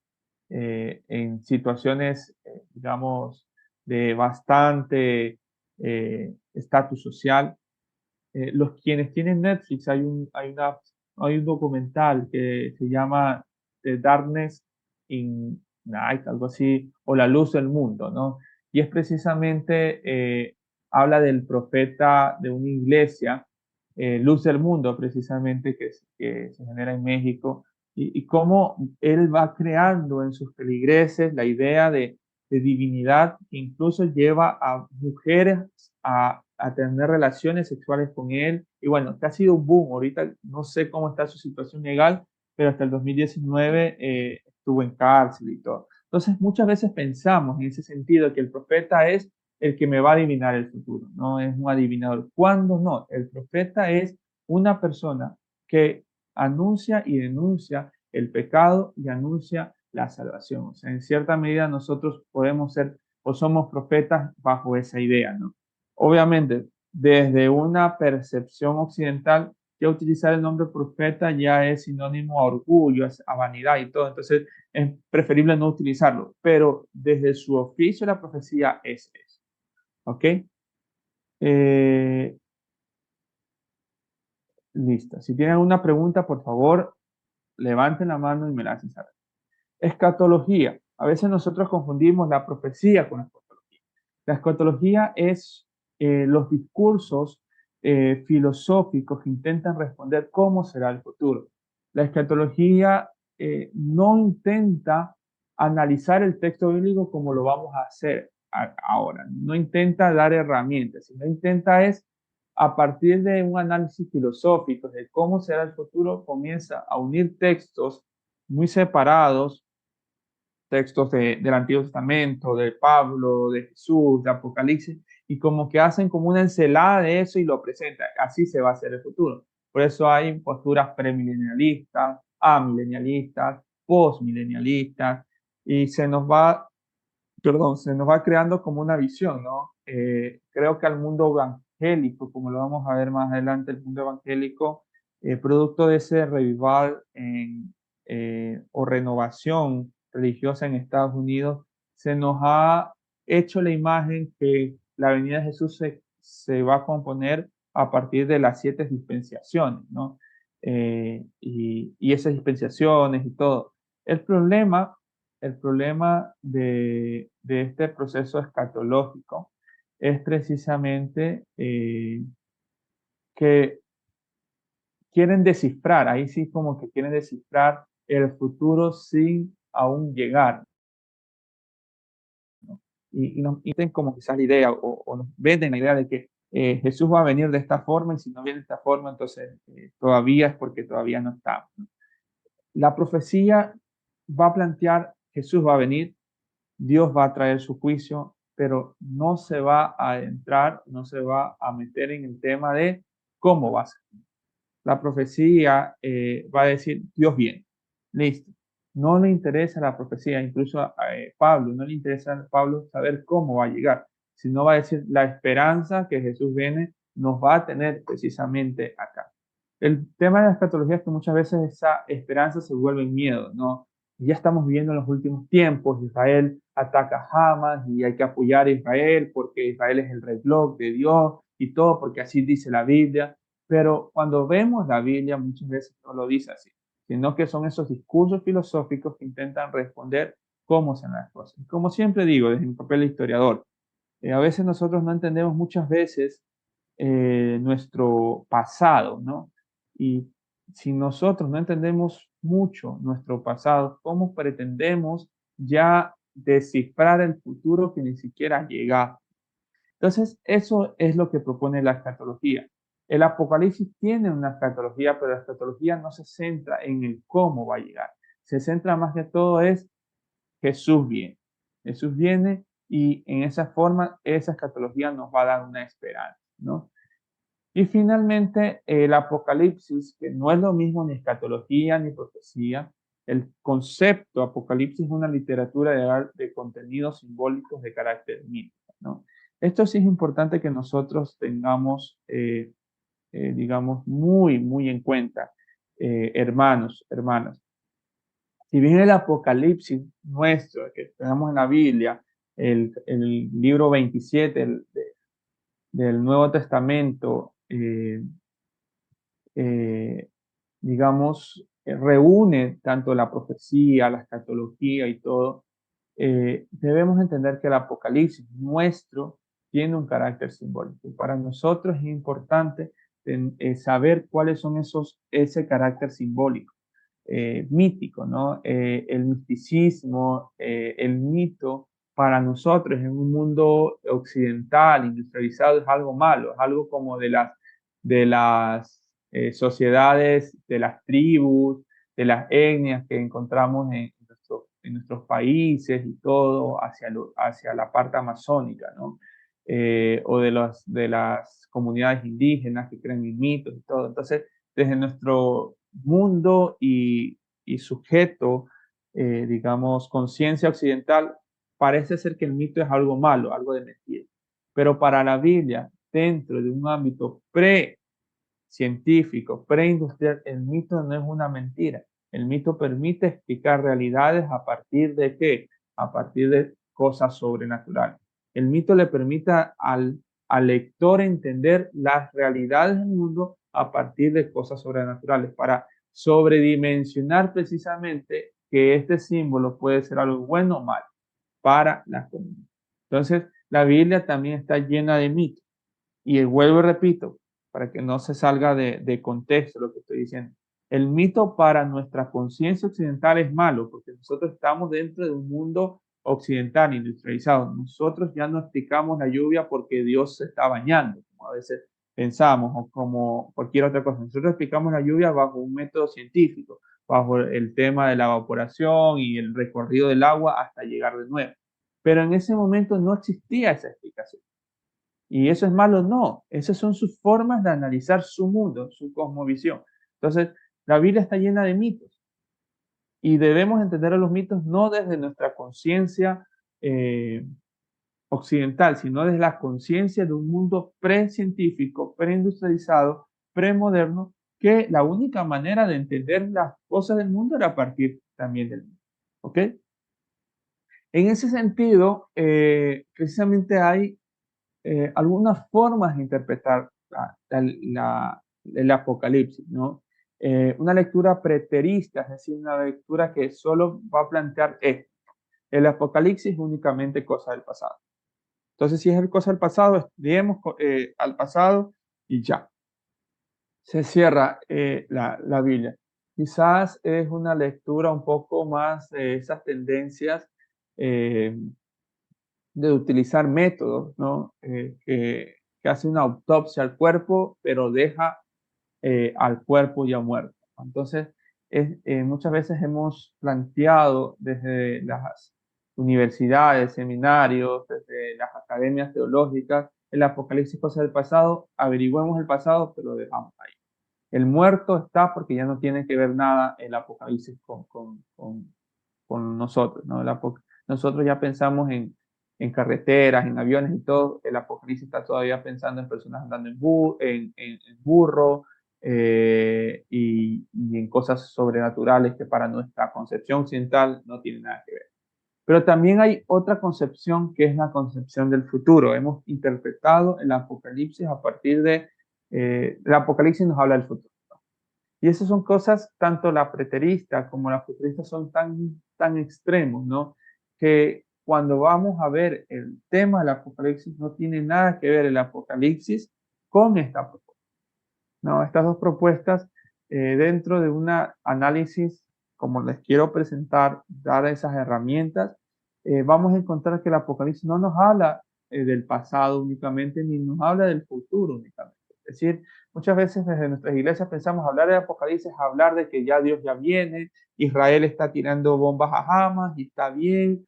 situaciones, digamos, de bastante estatus social. Quienes tienen Netflix, hay un documental que se llama The Darkness in Night, algo así, o La Luz del Mundo, ¿no? Y es precisamente, habla del profeta de una iglesia, Luz del Mundo, precisamente, que se genera en México, y cómo él va creando en sus feligreses la idea de divinidad, que incluso lleva a mujeres a tener relaciones sexuales con él. Y bueno, que ha sido un boom. Ahorita no sé cómo está su situación legal, pero hasta el 2019 estuvo en cárcel y todo. Entonces, muchas veces pensamos en ese sentido que el profeta es el que me va a adivinar el futuro, no es un adivinador. ¿Cuándo no? El profeta es una persona que anuncia y denuncia el pecado y anuncia la salvación. O sea, en cierta medida nosotros podemos ser o somos profetas bajo esa idea, ¿no? Obviamente, desde una percepción occidental, ya utilizar el nombre profeta ya es sinónimo a orgullo, a vanidad y todo. Entonces, es preferible no utilizarlo, pero desde su oficio la profecía es eso. ¿Ok? Eh, listo. Si tienen una pregunta, por favor, levanten la mano y me la hacen saber. Escatología. A veces nosotros confundimos la profecía con la escatología. La escatología es los discursos filosóficos que intentan responder cómo será el futuro. La escatología no intenta analizar el texto bíblico como lo vamos a hacer ahora. No intenta dar herramientas, sino intenta es a partir de un análisis filosófico de cómo será el futuro, comienza a unir textos muy separados, textos del Antiguo Testamento, de Pablo, de Jesús, de Apocalipsis, y como que hacen como una ensalada de eso y lo presentan. Así se va a hacer el futuro. Por eso hay posturas premilenialistas, amilenialistas, postmilenialistas, y se nos va creando como una visión, ¿no? Creo que al mundo evangélico, como lo vamos a ver más adelante, el mundo evangélico, producto de ese revival o renovación religiosa en Estados Unidos, se nos ha hecho la imagen que la venida de Jesús se va a componer a partir de las 7 dispensaciones, ¿no? Y esas dispensaciones y todo. El problema de este proceso escatológico es precisamente que quieren descifrar, ahí sí como que quieren descifrar el futuro sin aún llegar, ¿no? Y nos dicen como quizás la idea o nos venden la idea de que Jesús va a venir de esta forma y si no viene de esta forma, entonces todavía es porque todavía no está, ¿no? La profecía va a plantear Jesús va a venir, Dios va a traer su juicio, pero no se va a entrar, no se va a meter en el tema de cómo va a ser. La profecía va a decir, Dios viene, listo. No le interesa la profecía, incluso a Pablo, no le interesa a Pablo saber cómo va a llegar, sino va a decir, la esperanza que Jesús viene nos va a tener precisamente acá. El tema de la escatología es que muchas veces esa esperanza se vuelve miedo, ¿no? Ya estamos viviendo en los últimos tiempos, Israel ataca a Hamas y hay que apoyar a Israel porque Israel es el reloj de Dios y todo, porque así dice la Biblia. Pero cuando vemos la Biblia, muchas veces no lo dice así, sino que son esos discursos filosóficos que intentan responder cómo son las cosas. Como siempre digo, desde mi papel de historiador, a veces nosotros no entendemos muchas veces nuestro pasado, ¿no? Y si nosotros no entendemos mucho nuestro pasado, ¿cómo pretendemos ya descifrar el futuro que ni siquiera llega? Entonces, eso es lo que propone la escatología. El Apocalipsis tiene una escatología, pero la escatología no se centra en el cómo va a llegar. Se centra más que todo es Jesús viene. Jesús viene y en esa forma, esa escatología nos va a dar una esperanza, ¿no? Y finalmente, el Apocalipsis, que no es lo mismo ni escatología ni profecía, el concepto Apocalipsis es una literatura de contenidos simbólicos de carácter mítico, ¿no? Esto sí es importante que nosotros tengamos, digamos, muy, muy en cuenta, hermanos, hermanas. Si bien el Apocalipsis nuestro, que tenemos en la Biblia, el libro 27 del Nuevo Testamento, eh, digamos, reúne tanto la profecía, la escatología y todo, debemos entender que el Apocalipsis nuestro tiene un carácter simbólico. Para nosotros es importante saber cuáles son ese carácter simbólico, mítico, ¿no? El misticismo, el mito, para nosotros en un mundo occidental, industrializado, es algo malo, es algo como de las sociedades, de las tribus, de las etnias que encontramos en nuestros países y todo hacia la parte amazónica, ¿no? o de las comunidades indígenas que creen en mitos y todo. Entonces, desde nuestro mundo y sujeto, digamos, conciencia occidental, parece ser que el mito es algo malo, algo de mentira. Pero para la Biblia, dentro de un ámbito científico, preindustrial, el mito no es una mentira. El mito permite explicar realidades a partir de qué? A partir de cosas sobrenaturales. El mito le permite al lector entender las realidades del mundo a partir de cosas sobrenaturales para sobredimensionar precisamente que este símbolo puede ser algo bueno o malo para la comunidad. Entonces, la Biblia también está llena de mitos. Y vuelvo y repito, para que no se salga de contexto lo que estoy diciendo. El mito para nuestra conciencia occidental es malo, porque nosotros estamos dentro de un mundo occidental industrializado. Nosotros ya no explicamos la lluvia porque Dios se está bañando, como a veces pensamos, o como cualquier otra cosa. Nosotros explicamos la lluvia bajo un método científico, bajo el tema de la evaporación y el recorrido del agua hasta llegar de nuevo. Pero en ese momento no existía esa explicación. ¿Y eso es malo? No, esas son sus formas de analizar su mundo, su cosmovisión. Entonces, la Biblia está llena de mitos y debemos entender a los mitos no desde nuestra conciencia occidental, sino desde la conciencia de un mundo precientífico, preindustrializado, premoderno, que la única manera de entender las cosas del mundo era a partir también del mundo. ¿Ok? En ese sentido, precisamente hay algunas formas de interpretar el Apocalipsis, ¿no? Una lectura preterista, es decir, una lectura que solo va a plantear esto. El Apocalipsis es únicamente cosa del pasado. Entonces, si es cosa del pasado, estudiemos al pasado y ya. Se cierra la Biblia. Quizás es una lectura un poco más de esas tendencias de utilizar métodos, ¿no? Que hace una autopsia al cuerpo, pero deja al cuerpo ya muerto. Entonces, muchas veces hemos planteado desde las universidades, seminarios, desde las academias teológicas, el Apocalipsis cosa del pasado, averigüemos el pasado, pero lo dejamos ahí. El muerto está porque ya no tiene que ver nada el Apocalipsis con nosotros, ¿no? Nosotros ya pensamos en carreteras, en aviones y todo. El Apocalipsis está todavía pensando en personas andando en burro y en cosas sobrenaturales que para nuestra concepción occidental no tienen nada que ver. Pero también hay otra concepción que es la concepción del futuro. Hemos interpretado el Apocalipsis a partir de... el Apocalipsis nos habla del futuro. Y esas son cosas, tanto la preterista como la futurista son tan extremos, ¿no? Que cuando vamos a ver el tema del Apocalipsis, no tiene nada que ver el Apocalipsis con esta propuesta. No, estas dos propuestas, dentro de un análisis, como les quiero presentar, dar esas herramientas, vamos a encontrar que el Apocalipsis no nos habla del pasado únicamente, ni nos habla del futuro únicamente. Es decir, muchas veces desde nuestras iglesias pensamos hablar de Apocalipsis, hablar de que ya Dios ya viene, Israel está tirando bombas a Hamas y está bien,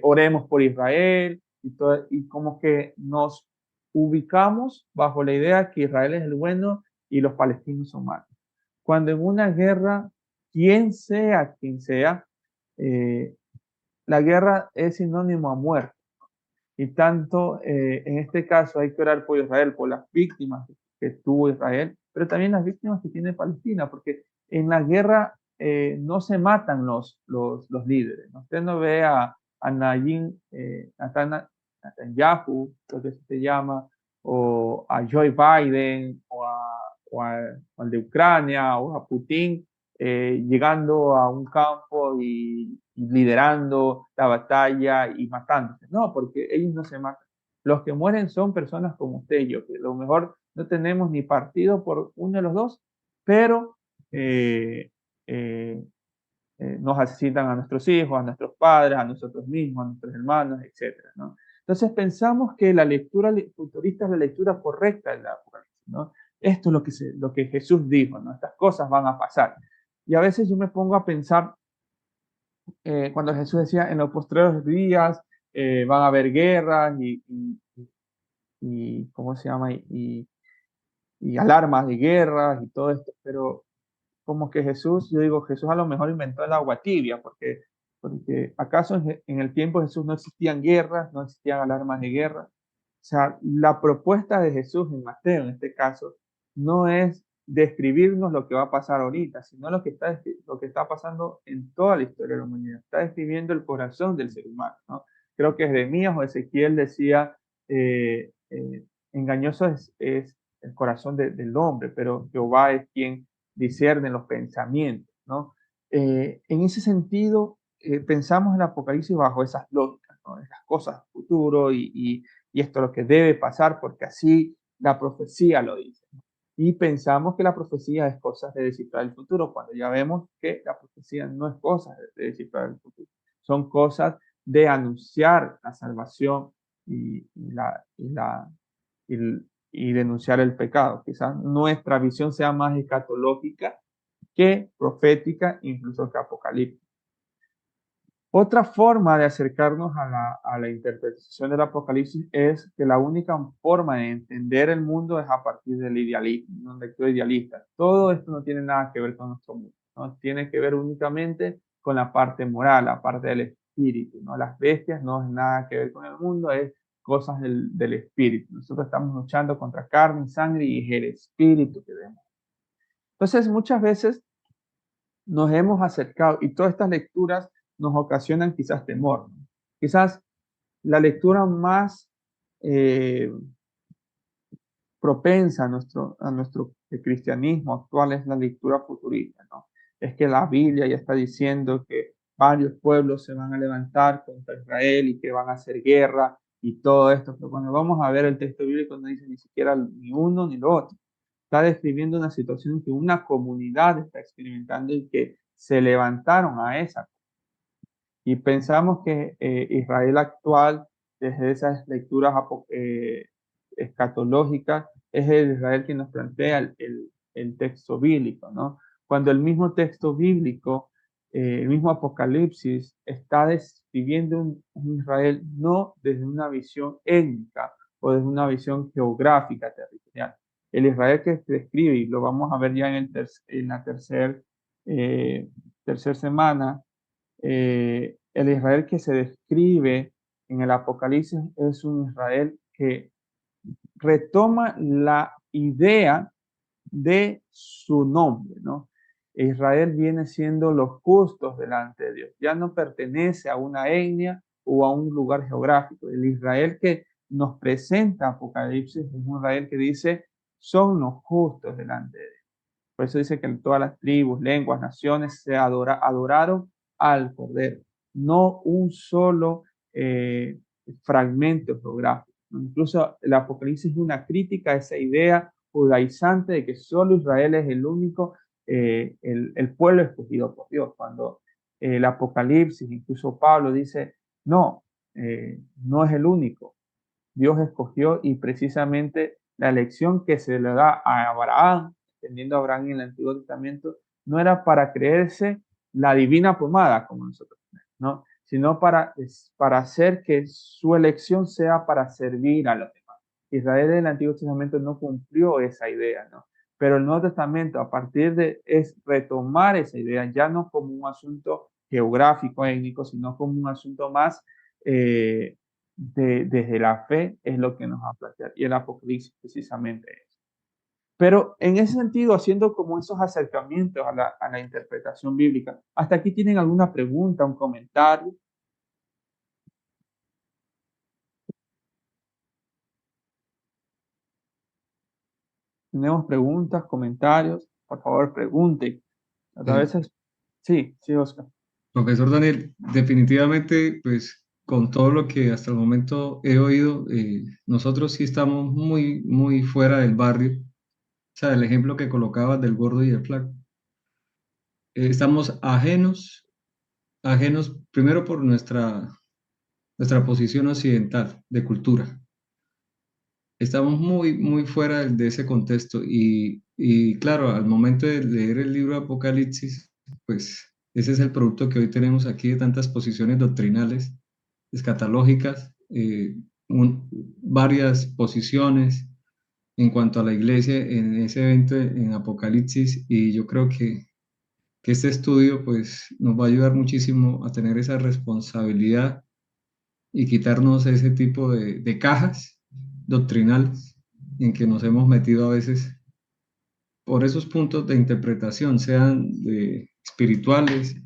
oremos por Israel y como que nos ubicamos bajo la idea que Israel es el bueno y los palestinos son malos. Cuando en una guerra, quien sea, la guerra es sinónimo a muerte. Y tanto en este caso hay que orar por Israel, por las víctimas que tuvo Israel, pero también las víctimas que tiene Palestina, porque en la guerra no se matan los líderes. ¿No? Usted no ve a Netanyahu, lo que se llama, o a Joe Biden, o al de Ucrania, o a Putin, llegando a un campo y liderando la batalla y matándose. No, porque ellos no se matan. Los que mueren son personas como usted y yo, que a lo mejor no tenemos ni partido por uno de los dos, pero nos asesinan a nuestros hijos, a nuestros padres, a nosotros mismos, a nuestros hermanos, etc. ¿no? Entonces pensamos que la lectura futurista es la lectura correcta de la Apocalipsis, ¿no? Esto es lo que Jesús dijo, ¿no? Estas cosas van a pasar. Y a veces yo me pongo a pensar, cuando Jesús decía, en los postreros días van a haber guerras ¿cómo se llama? Y alarmas de guerras y todo esto, pero como que Jesús, yo digo, Jesús a lo mejor inventó el agua tibia, porque acaso en el tiempo de Jesús no existían guerras, no existían alarmas de guerra. O sea, la propuesta de Jesús en Mateo, en este caso, no es describirnos lo que va a pasar ahorita, sino lo que está pasando en toda la historia de la humanidad. Está describiendo el corazón del ser humano, ¿no? Creo que Jeremías o Ezequiel decía, engañoso es el corazón del hombre, pero Jehová es quien discierne los pensamientos, ¿no? En ese sentido, pensamos el Apocalipsis bajo esas lógicas, ¿no? Las cosas futuro y esto es lo que debe pasar porque así la profecía lo dice, ¿no? Y pensamos que la profecía es cosas de descifrar el futuro, cuando ya vemos que la profecía no es cosas de descifrar el futuro, son cosas de anunciar la salvación y, y denunciar el pecado. Quizás nuestra visión sea más escatológica que profética, incluso que apocalíptica. Otra forma de acercarnos a la interpretación del Apocalipsis es que la única forma de entender el mundo es a partir del idealismo, una lectura idealista. Todo esto no tiene nada que ver con nuestro mundo, ¿no? Tiene que ver únicamente con la parte moral, la parte del espíritu, ¿no? Las bestias no es nada que ver con el mundo, es cosas del espíritu. Nosotros estamos luchando contra carne y sangre y es el espíritu que vemos. Entonces, muchas veces nos hemos acercado y todas estas lecturas nos ocasionan quizás temor, ¿no? Quizás la lectura más propensa a nuestro cristianismo actual es la lectura futurista, ¿no? Es que la Biblia ya está diciendo que varios pueblos se van a levantar contra Israel y que van a hacer guerra y todo esto, pero cuando vamos a ver el texto bíblico no dice ni siquiera ni uno ni lo otro. Está describiendo una situación que una comunidad está experimentando y que se levantaron a esa. Y pensamos que Israel actual, desde esas lecturas escatológicas, es el Israel que nos plantea el texto bíblico, ¿no? Cuando el mismo texto bíblico, el mismo Apocalipsis, está describiendo un Israel no desde una visión étnica o desde una visión geográfica territorial. El Israel que se describe, y lo vamos a ver ya en la tercera semana, el Israel que se describe en el Apocalipsis es un Israel que retoma la idea de su nombre, ¿no? Israel viene siendo los justos delante de Dios, ya no pertenece a una etnia o a un lugar geográfico. El Israel que nos presenta Apocalipsis es un Israel que dice, son los justos delante de Dios. Por eso dice que todas las tribus, lenguas, naciones se adoraron al Cordero, no un solo fragmento geográfico. Incluso el Apocalipsis es una crítica a esa idea judaizante de que solo Israel es el único, el pueblo escogido por Dios. Cuando el Apocalipsis, incluso Pablo dice, no, no es el único. Dios escogió y precisamente la elección que se le da a Abraham, entendiendo a Abraham en el Antiguo Testamento, no era para creerse la divina pomada, como nosotros, ¿no? Sino para hacer que su elección sea para servir a los demás. Israel en el Antiguo Testamento no cumplió esa idea, ¿no? Pero el Nuevo Testamento, a partir de, es retomar esa idea, ya no como un asunto geográfico, étnico, sino como un asunto más desde la fe, es lo que nos va a plantear. Y el Apocalipsis precisamente es. Pero en ese sentido, haciendo como esos acercamientos a la interpretación bíblica, ¿hasta aquí tienen alguna pregunta, un comentario? ¿Tenemos preguntas, comentarios? Por favor, pregunten. A veces, sí, Oscar. Profesor Daniel, definitivamente, pues con todo lo que hasta el momento he oído, nosotros sí estamos muy, muy fuera del barrio. O sea, el ejemplo que colocabas del gordo y el flaco. Estamos ajenos primero por nuestra posición occidental de cultura. Estamos muy, muy fuera de ese contexto y claro, al momento de leer el libro de Apocalipsis, pues ese es el producto que hoy tenemos aquí de tantas posiciones doctrinales, escatológicas, varias posiciones en cuanto a la iglesia en ese evento en Apocalipsis, y yo creo que este estudio pues nos va a ayudar muchísimo a tener esa responsabilidad y quitarnos ese tipo de cajas doctrinales en que nos hemos metido a veces por esos puntos de interpretación, sean espirituales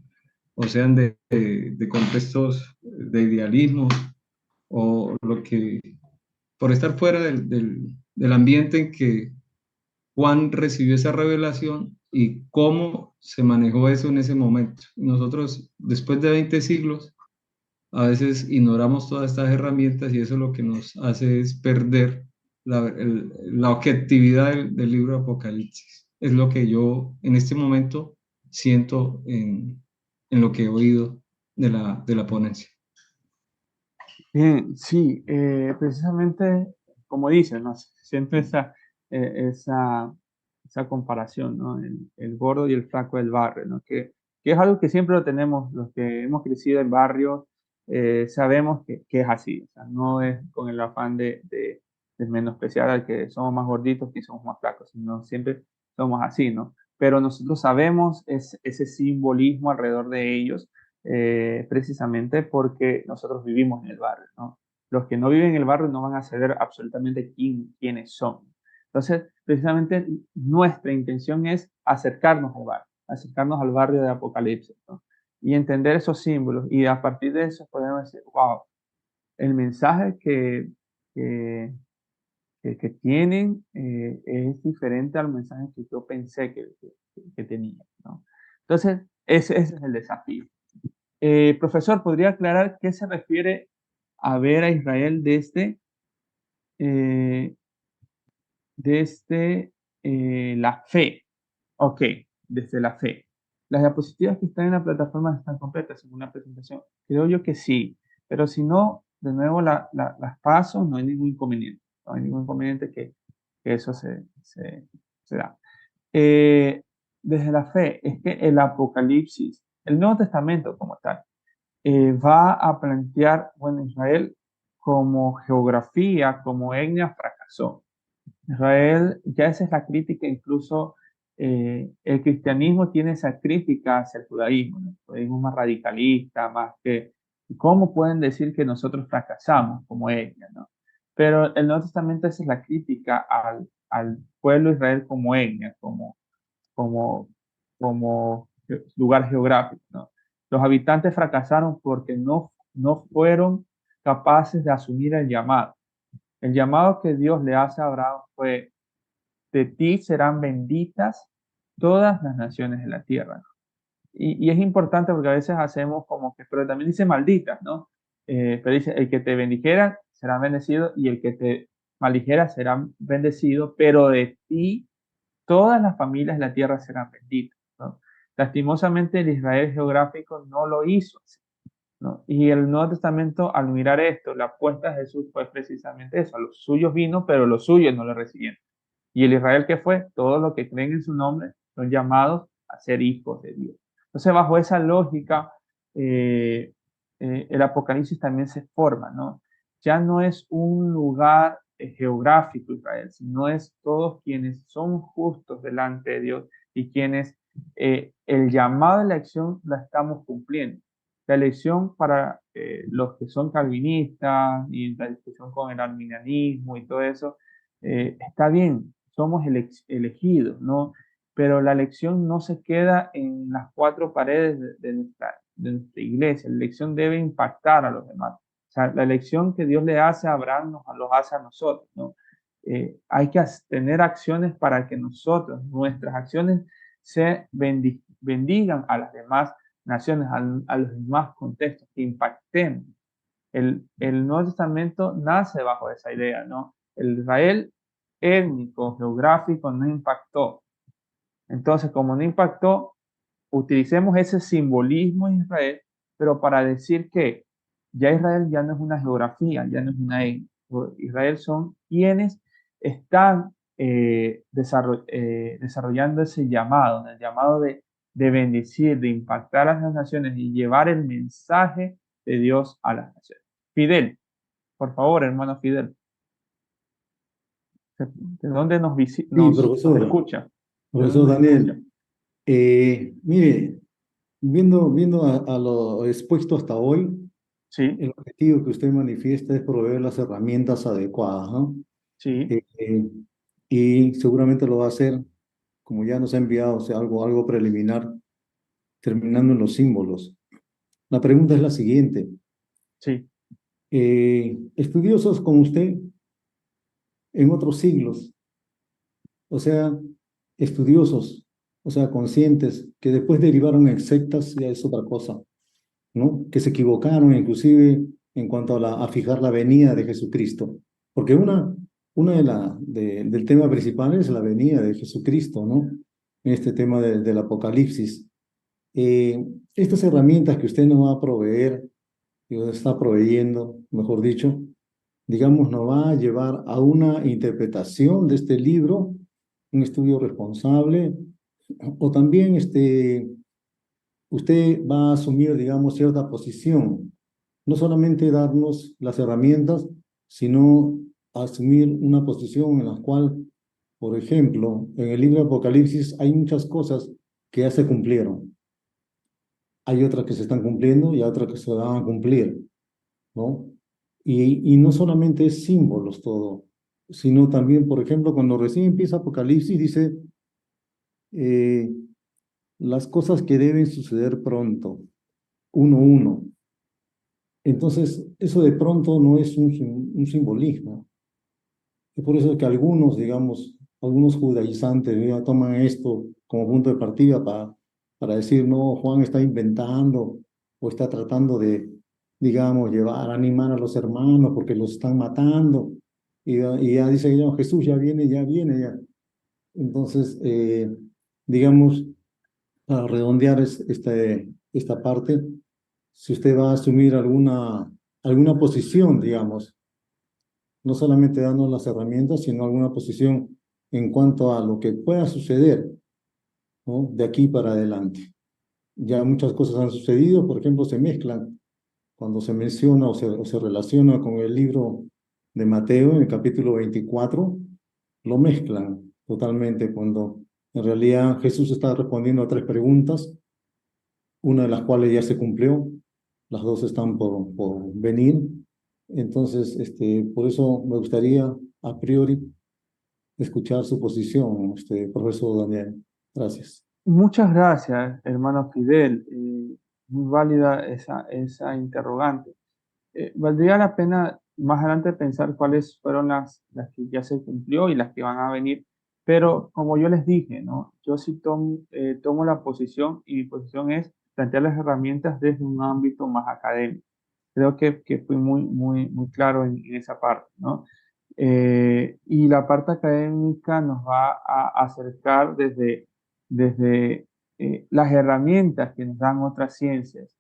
o sean de contextos de idealismo, o lo que, por estar fuera del ambiente en que Juan recibió esa revelación y cómo se manejó eso en ese momento. Nosotros, después de 20 siglos, a veces ignoramos todas estas herramientas, y eso lo que nos hace es perder la objetividad del libro de Apocalipsis. Es lo que yo en este momento siento en lo que he oído de la ponencia. Bien, sí, precisamente como dices, ¿no? Siempre esa comparación, ¿no? El gordo y el flaco del barrio, ¿no? Que es algo que siempre lo tenemos, los que hemos crecido en barrios, sabemos que es así, o sea, no es con el afán de menospreciar al que somos más gorditos que somos más flacos, sino siempre somos así, ¿no? Pero nosotros sabemos ese simbolismo alrededor de ellos, precisamente porque nosotros vivimos en el barrio, ¿no? Los que no viven en el barrio no van a saber absolutamente quiénes son. Entonces, precisamente nuestra intención es acercarnos al barrio de Apocalipsis, ¿no? Y entender esos símbolos, y a partir de eso podemos decir, wow, el mensaje que, que tienen es diferente al mensaje que yo pensé que tenía, ¿no? Entonces, ese es el desafío. Profesor, ¿podría aclarar qué se refiere a ver a Israel eh, desde la fe? Ok, desde la fe. Las diapositivas que están en la plataforma están completas en una presentación. Creo yo que sí, pero si no, de nuevo las paso, no hay ningún inconveniente. No hay ningún inconveniente que eso se da. Eh, Desde la fe, es que el Apocalipsis, el Nuevo Testamento como tal, va a plantear, bueno, Israel como geografía, como etnia, fracasó. Israel, ya esa es la crítica, incluso el cristianismo tiene esa crítica hacia el judaísmo, ¿no? El judaísmo más radicalista, más que, ¿cómo pueden decir que nosotros fracasamos como etnia, ¿no? Pero el Nuevo Testamento esa es la crítica al pueblo de Israel como etnia, como, como lugar geográfico, ¿no? Los habitantes fracasaron porque no fueron capaces de asumir el llamado. El llamado que Dios le hace a Abraham fue: de ti serán benditas todas las naciones de la tierra, ¿no? Y es importante porque a veces hacemos como que, pero también dice malditas, ¿no? Pero dice, el que te bendijera será bendecido, y el que te maldijera será bendecido, pero de ti todas las familias de la tierra serán benditas, ¿no? Lastimosamente el Israel geográfico no lo hizo así, ¿no? Y el Nuevo Testamento, al mirar esto, la apuesta de Jesús fue precisamente eso: a los suyos vino, pero los suyos no lo recibieron. Y el Israel, ¿qué fue? Todos los que creen en su nombre son llamados a ser hijos de Dios. Entonces, bajo esa lógica, eh, el Apocalipsis también se forma, ¿no? Ya no es un lugar geográfico Israel, sino es todos quienes son justos delante de Dios, y quienes el llamado de la elección la estamos cumpliendo. La elección para los que son calvinistas, y la discusión con el arminianismo y todo eso, está bien, somos elegidos, ¿no? Pero la elección no se queda en las cuatro paredes de nuestra iglesia. La elección debe impactar a los demás. O sea, la elección que Dios le hace a Abraham los hace a nosotros, ¿no? Hay que tener acciones para que nuestras acciones se bendigan a las demás naciones, a los demás contextos, que impactemos. El Nuevo Testamento nace bajo esa idea, ¿no? El Israel étnico, geográfico, no impactó. Entonces, como no impactó, utilicemos ese simbolismo en Israel, pero para decir que ya Israel ya no es una geografía, ya no es una etnia. Israel son quienes están desarrollando ese llamado, el llamado de bendecir, de impactar a las naciones y llevar el mensaje de Dios a las naciones. Fidel. Por favor, hermano Fidel. ¿De dónde Sí, nos profesor, escucha? ¿De dónde profesor nos escucha? Daniel. Mire, viendo a lo expuesto hasta hoy, Sí, el objetivo que usted manifiesta es proveer las herramientas adecuadas, ¿no? sí, Eh, eh, y seguramente lo va a hacer, como ya nos ha enviado, o sea, algo preliminar, terminando en los símbolos. La pregunta es la siguiente. sí, Estudiosos como usted en otros siglos, o sea, estudiosos, o sea, conscientes, que después derivaron en sectas, ya es otra cosa, ¿no? Que se equivocaron inclusive en cuanto a fijar la venida de Jesucristo. Porque una del tema principal es la venida de Jesucristo, ¿no? En este tema del Apocalipsis. Estas herramientas que usted nos va a proveer, que nos está proveyendo, mejor dicho, digamos, nos va a llevar a una interpretación de este libro, un estudio responsable, o también usted va a asumir, digamos, cierta posición, no solamente darnos las herramientas, sino asumir una posición en la cual, por ejemplo, en el libro de Apocalipsis hay muchas cosas que ya se cumplieron, hay otras que se están cumpliendo y otras que se van a cumplir, ¿no? Y no solamente es símbolos todo, sino también, por ejemplo, cuando recién empieza Apocalipsis, dice eh, las cosas que deben suceder pronto, uno. Entonces, eso de pronto no es un simbolismo. Es por eso que algunos, digamos, algunos judaizantes ya toman esto como punto de partida para decir, no, Juan está inventando o está tratando de, digamos, llevar, animar a los hermanos porque los están matando. Y ya dice, no, Jesús ya viene, ya viene, ya. Entonces, digamos, para redondear esta parte, si usted va a asumir alguna posición, digamos, no solamente dando las herramientas, sino alguna posición en cuanto a lo que pueda suceder, ¿no? De aquí para adelante. Ya muchas cosas han sucedido, por ejemplo, se mezclan cuando se menciona o se relaciona con el libro de Mateo en el capítulo 24, lo mezclan totalmente cuando en realidad Jesús está respondiendo a tres preguntas, una de las cuales ya se cumplió, las dos están por venir. Entonces, por eso me gustaría a priori escuchar su posición, profesor Daniel. Gracias. muchas gracias, hermano Fidel. Muy válida esa interrogante. Valdría la pena más adelante pensar cuáles fueron las que ya se cumplió y las que van a venir, pero como yo les dije, ¿no? Yo sí tomo la posición y mi posición es plantear las herramientas desde un ámbito más académico. Creo que fui muy claro en esa parte, ¿no? Y la parte académica nos va a acercar desde las herramientas que nos dan otras ciencias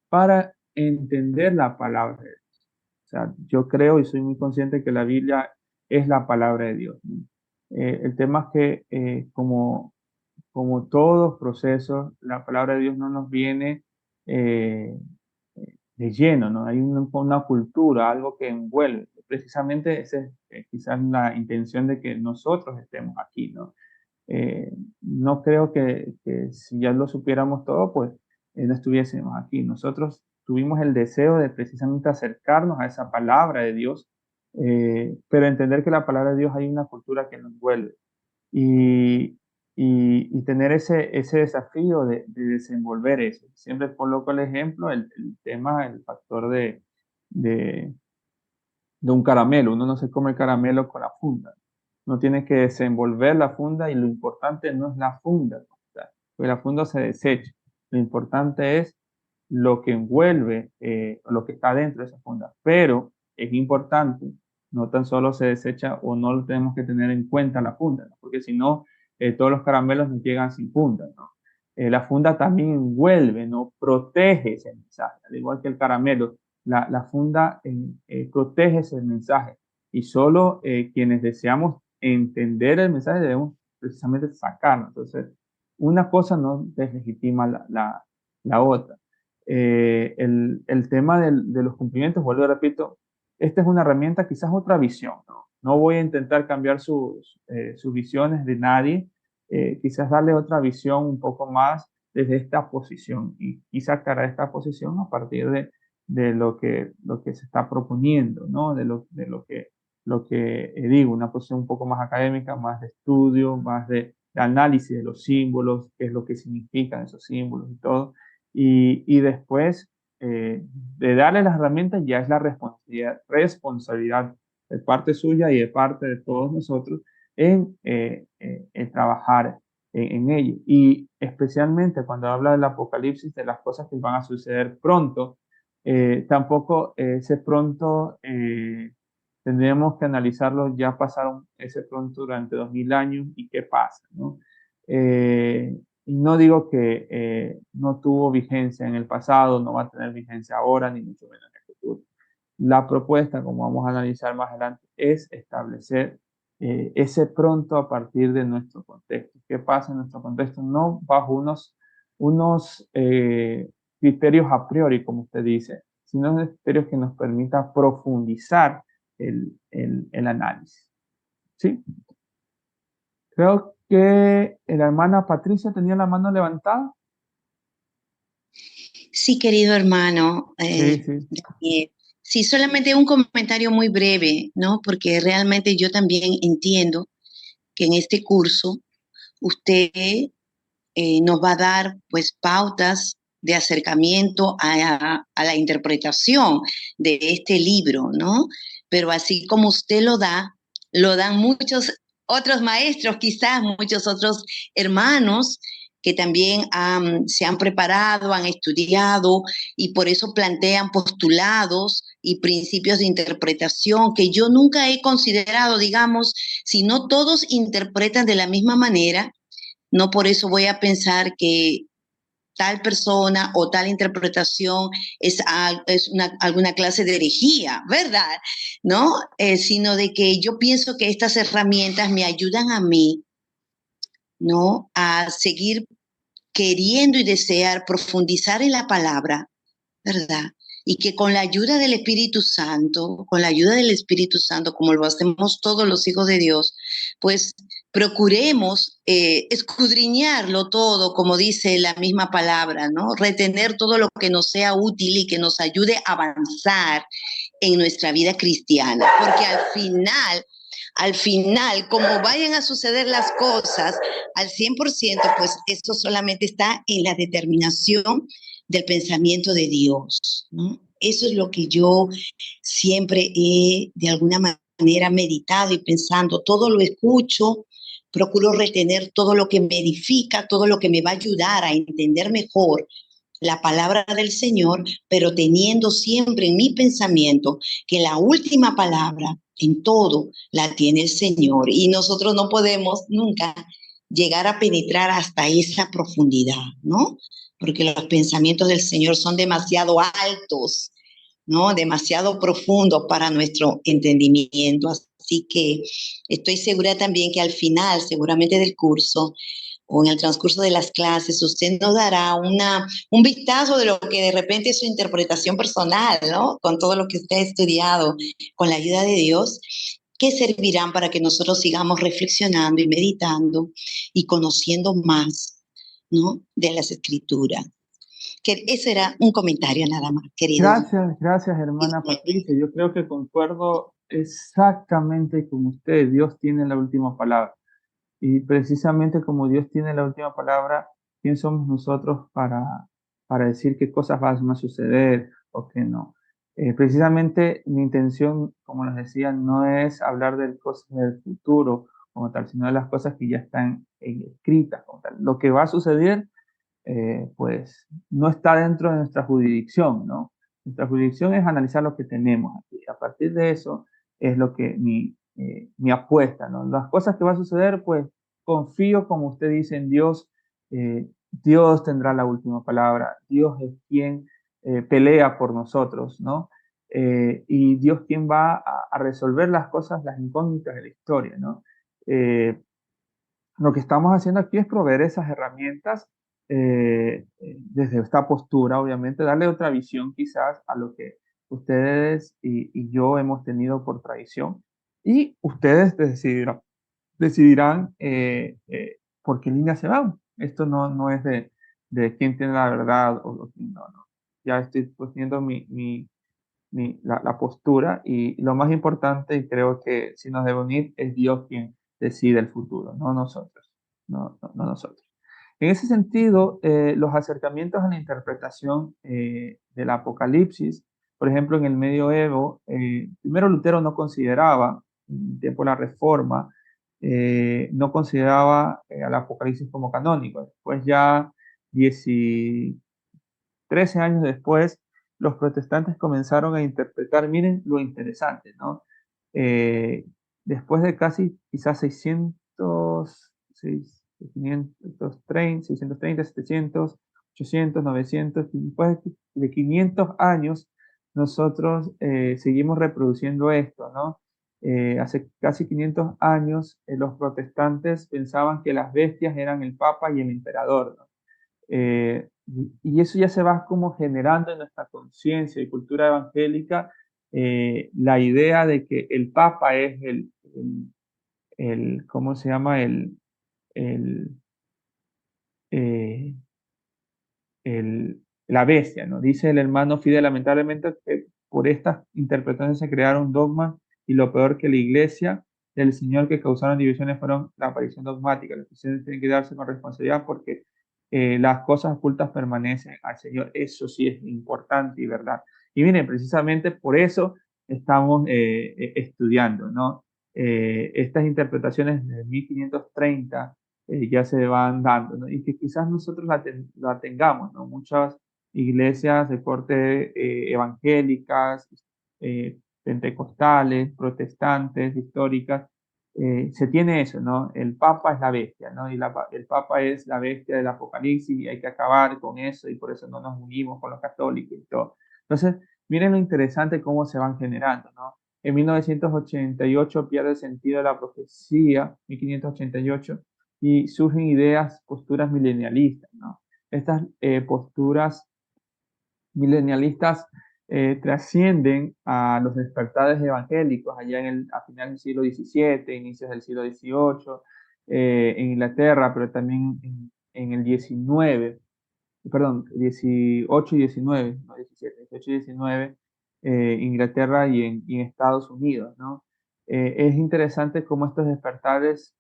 para entender la palabra de Dios. O sea, yo creo y soy muy consciente que la Biblia es la palabra de Dios, ¿no? El tema es que como todos procesos, la palabra de Dios no nos viene eh, de lleno, ¿no? Hay una cultura, algo que envuelve. Precisamente esa es quizás la intención de que nosotros estemos aquí, ¿no? No creo que si ya lo supiéramos todo, pues no estuviésemos aquí. Nosotros tuvimos el deseo de precisamente acercarnos a esa palabra de Dios, pero entender que la palabra de Dios hay una cultura que nos envuelve y, y tener ese desafío de desenvolver eso. Siempre coloco el ejemplo, el tema, el factor de, de un caramelo. Uno no se come el caramelo con la funda. No tiene que desenvolver la funda y lo importante no es la funda, porque la funda se desecha. Lo importante es lo que envuelve, lo que está dentro de esa funda. Pero es importante, no tan solo se desecha o no lo tenemos que tener en cuenta la funda, ¿no? Porque si no, todos los caramelos nos llegan sin funda, ¿no? La funda también envuelve, ¿no? Protege ese mensaje, al igual que el caramelo. La funda protege ese mensaje y solo quienes deseamos entender el mensaje debemos precisamente sacarlo. Entonces, una cosa no deslegitima la otra. El tema de los cumplimientos, vuelvo y repito, esta es una herramienta, quizás otra visión, ¿no? No voy a intentar cambiar sus visiones de nadie, quizás darle otra visión un poco más desde esta posición y sacar a esta posición a partir de lo que se está proponiendo, ¿no? De lo que digo, una posición un poco más académica, más de estudio, más de análisis de los símbolos, qué es lo que significan esos símbolos y todo. Y después de darle las herramientas ya es la responsabilidad de parte suya y de parte de todos nosotros en trabajar en ello. Y especialmente cuando habla del apocalipsis, de las cosas que van a suceder pronto, tampoco ese pronto tendríamos que analizarlo, ya pasaron ese pronto durante 2000 años y qué pasa, ¿no? Y no digo que no tuvo vigencia en el pasado, no va a tener vigencia ahora, ni mucho menos en el futuro. La propuesta, como vamos a analizar más adelante, es establecer ese pronto a partir de nuestro contexto. ¿Qué pasa en nuestro contexto? No bajo unos criterios a priori, como usted dice, sino unos criterios que nos permitan profundizar el análisis. ¿Sí? Creo que la hermana Patricia tenía la mano levantada. Sí, querido hermano. Sí, sí. Sí, solamente un comentario muy breve, ¿no? Porque realmente yo también entiendo que en este curso usted nos va a dar pues pautas de acercamiento a la interpretación de este libro, ¿no? Pero así como usted lo dan muchos otros maestros, quizás muchos otros hermanos que también se han preparado, han estudiado y por eso plantean postulados y principios de interpretación que yo nunca he considerado, digamos, si no todos interpretan de la misma manera, no por eso voy a pensar que tal persona o tal interpretación es alguna clase de herejía, ¿verdad? ¿No? Sino de que yo pienso que estas herramientas me ayudan a mí, ¿no? A seguir queriendo y desear profundizar en la palabra, ¿verdad? Y que con la ayuda del Espíritu Santo, como lo hacemos todos los hijos de Dios, pues procuremos escudriñarlo todo, como dice la misma palabra, ¿no? Retener todo lo que nos sea útil y que nos ayude a avanzar en nuestra vida cristiana, porque al final, como vayan a suceder las cosas al 100%, pues esto solamente está en la determinación del pensamiento de Dios, ¿no? Eso es lo que yo siempre he, de alguna manera, meditado y pensando. Todo lo escucho, procuro retener todo lo que me edifica, todo lo que me va a ayudar a entender mejor la palabra del Señor, pero teniendo siempre en mi pensamiento que la última palabra en todo la tiene el Señor y nosotros no podemos nunca llegar a penetrar hasta esa profundidad, ¿no? Porque los pensamientos del Señor son demasiado altos, ¿no? Demasiado profundos para nuestro entendimiento. Así que estoy segura también que al final, seguramente del curso, o en el transcurso de las clases, usted nos dará un vistazo de lo que de repente es su interpretación personal, ¿no? Con todo lo que usted ha estudiado, con la ayuda de Dios, que servirán para que nosotros sigamos reflexionando y meditando y conociendo más, ¿no? De las Escrituras. Que eso era un comentario nada más, querido. Gracias, hermana Patricia. Yo creo que concuerdo exactamente con usted. Dios tiene la última palabra. Y precisamente como Dios tiene la última palabra, ¿quién somos nosotros para decir qué cosas van a suceder o qué no? Precisamente mi intención, como les decía, no es hablar de cosas del futuro como tal, sino de las cosas que ya están escritas como tal. Lo que va a suceder, pues no está dentro de nuestra jurisdicción, ¿no? Nuestra jurisdicción es analizar lo que tenemos aquí. A partir de eso es lo que mi apuesta, ¿no? Las cosas que va a suceder, pues confío, como usted dice, en Dios. Dios tendrá la última palabra. Dios es quien pelea por nosotros, ¿no? Y Dios quien va a resolver las cosas, las incógnitas de la historia, ¿no? Lo que estamos haciendo aquí es proveer esas herramientas desde esta postura, obviamente, darle otra visión quizás a lo que ustedes y yo hemos tenido por tradición, y ustedes decidirán por qué línea se van. Esto no es de quién tiene la verdad o quién no. Ya estoy poniendo la postura, y lo más importante, y creo que si nos debe unir, es Dios quien decide el futuro, no nosotros, no nosotros. En ese sentido, los acercamientos a la interpretación del Apocalipsis, por ejemplo, en el medioevo, primero Lutero no consideraba, en el tiempo de la Reforma, no consideraba al Apocalipsis como canónico. Después ya 13 años después, los protestantes comenzaron a interpretar, miren lo interesante, ¿no? Eh, Después de casi quizás 630, 700, 800, 900, después de 500 años, nosotros seguimos reproduciendo esto, ¿no? Hace casi 500 años, los protestantes pensaban que las bestias eran el Papa y el emperador, ¿no? Y eso ya se va como generando en nuestra conciencia y cultura evangélica, la idea de que el Papa es ¿cómo se llama? El, eh, la bestia, ¿no? Dice el hermano Fidel, lamentablemente por estas interpretaciones se crearon dogmas, y lo peor que la iglesia del Señor que causaron divisiones fueron la aparición dogmática. Los cristianos tienen que darse con responsabilidad porque las cosas ocultas permanecen al Señor. Eso sí es importante y verdad. Y miren, precisamente por eso estamos estudiando, ¿no? Estas interpretaciones de 1530 ya se van dando, ¿no? Y que quizás nosotros la tengamos, ¿no? Muchas iglesias de corte evangélicas, pentecostales, protestantes, históricas, se tiene eso, ¿no? El Papa es la bestia, ¿no? Y el Papa es la bestia del Apocalipsis, y hay que acabar con eso, y por eso no nos unimos con los católicos y todo. Entonces, miren lo interesante cómo se van generando, ¿no? En 1988 pierde el sentido de la profecía, 1588, y surgen ideas, posturas milenialistas, ¿no? Estas posturas milenialistas trascienden a los despertares evangélicos allá a finales del siglo XVII, inicios del siglo XVIII, en Inglaterra, pero también en el XIX, perdón, 18 y 19, no 17, 18 y 19, Inglaterra y en Estados Unidos, ¿no? Es interesante cómo estos despertares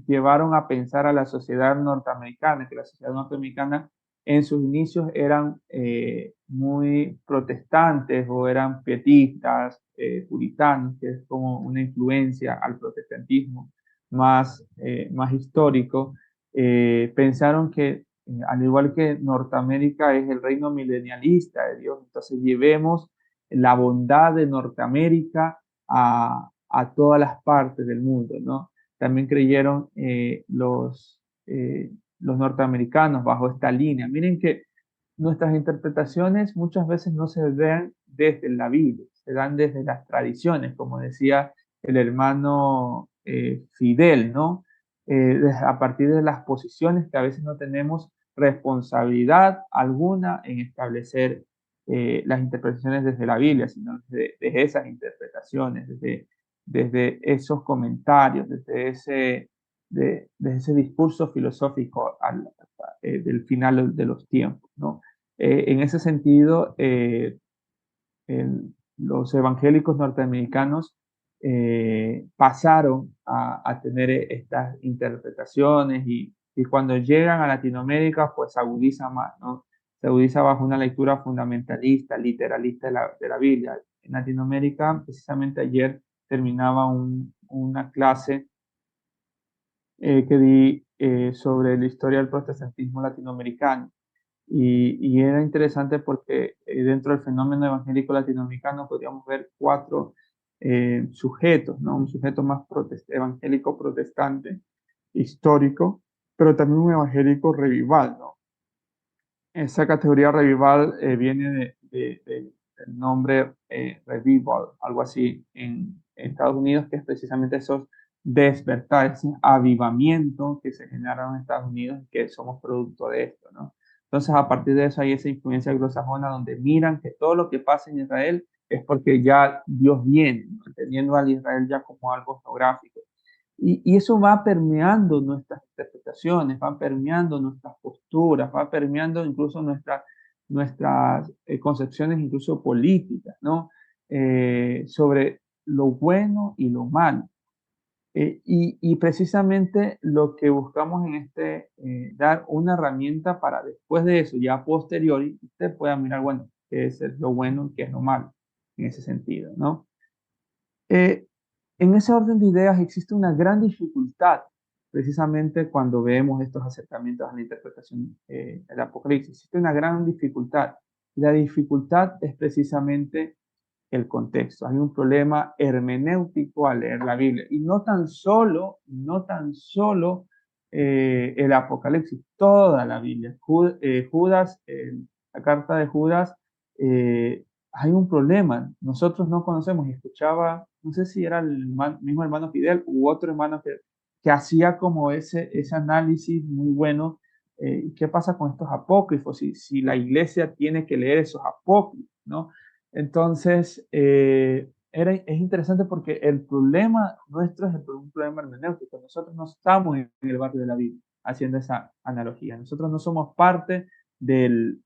llevaron a pensar a la sociedad norteamericana, que la sociedad norteamericana en sus inicios eran muy protestantes o eran pietistas, puritanos, que es como una influencia al protestantismo más histórico. Pensaron que al igual que Norteamérica es el reino milenialista de Dios, entonces llevemos la bondad de Norteamérica a todas las partes del mundo, ¿no? También creyeron los norteamericanos bajo esta línea. Miren que nuestras interpretaciones muchas veces no se dan desde la Biblia, se dan desde las tradiciones, como decía el hermano Fidel, ¿no? A partir de las posiciones que a veces no tenemos responsabilidad alguna en establecer las interpretaciones desde la Biblia, sino desde esas interpretaciones, desde esos comentarios, desde ese discurso filosófico del final de los tiempos, ¿no? En ese sentido, los evangélicos norteamericanos pasaron a tener estas interpretaciones, y cuando llegan a Latinoamérica, pues se agudiza más, ¿no? Se agudiza bajo una lectura fundamentalista, literalista de la Biblia. En Latinoamérica, precisamente ayer terminaba una clase que di sobre la historia del protestantismo latinoamericano. Y era interesante porque dentro del fenómeno evangélico latinoamericano podríamos ver 4 sujetos, ¿no? Un sujeto más evangélico protestante, histórico, pero también un evangélico revival, ¿no? Esa categoría revival viene del nombre revival, algo así en Estados Unidos, que es precisamente esos despertar, ese avivamiento que se generaron en Estados Unidos, que somos producto de esto, ¿no? Entonces, a partir de eso hay esa influencia anglosajona donde miran que todo lo que pasa en Israel es porque ya Dios viene, ¿no? Entendiendo al Israel ya como algo geográfico. Y eso va permeando nuestras interpretaciones, va permeando nuestras posturas, va permeando incluso nuestras concepciones incluso políticas, ¿no? Sobre lo bueno y lo malo. Y precisamente lo que buscamos en dar una herramienta para después de eso, ya a posteriori, usted pueda mirar, bueno, qué es lo bueno y qué es lo malo, en ese sentido, ¿no? Eh, en ese orden de ideas existe una gran dificultad, precisamente cuando vemos estos acercamientos a la interpretación del Apocalipsis. Existe una gran dificultad. La dificultad es precisamente el contexto. Hay un problema hermenéutico al leer la Biblia. Y no tan solo el Apocalipsis, toda la Biblia. Judas, la carta de Judas, eh, hay un problema. Nosotros no conocemos, y escuchaba, no sé si era el mismo hermano Fidel u otro hermano que hacía como ese análisis muy bueno. ¿Qué pasa con estos apócrifos? Si la iglesia tiene que leer esos apócrifos, ¿no? Entonces, es interesante porque el problema nuestro es un problema hermenéutico. Nosotros no estamos en el barrio de la Biblia, haciendo esa analogía. Nosotros no somos parte del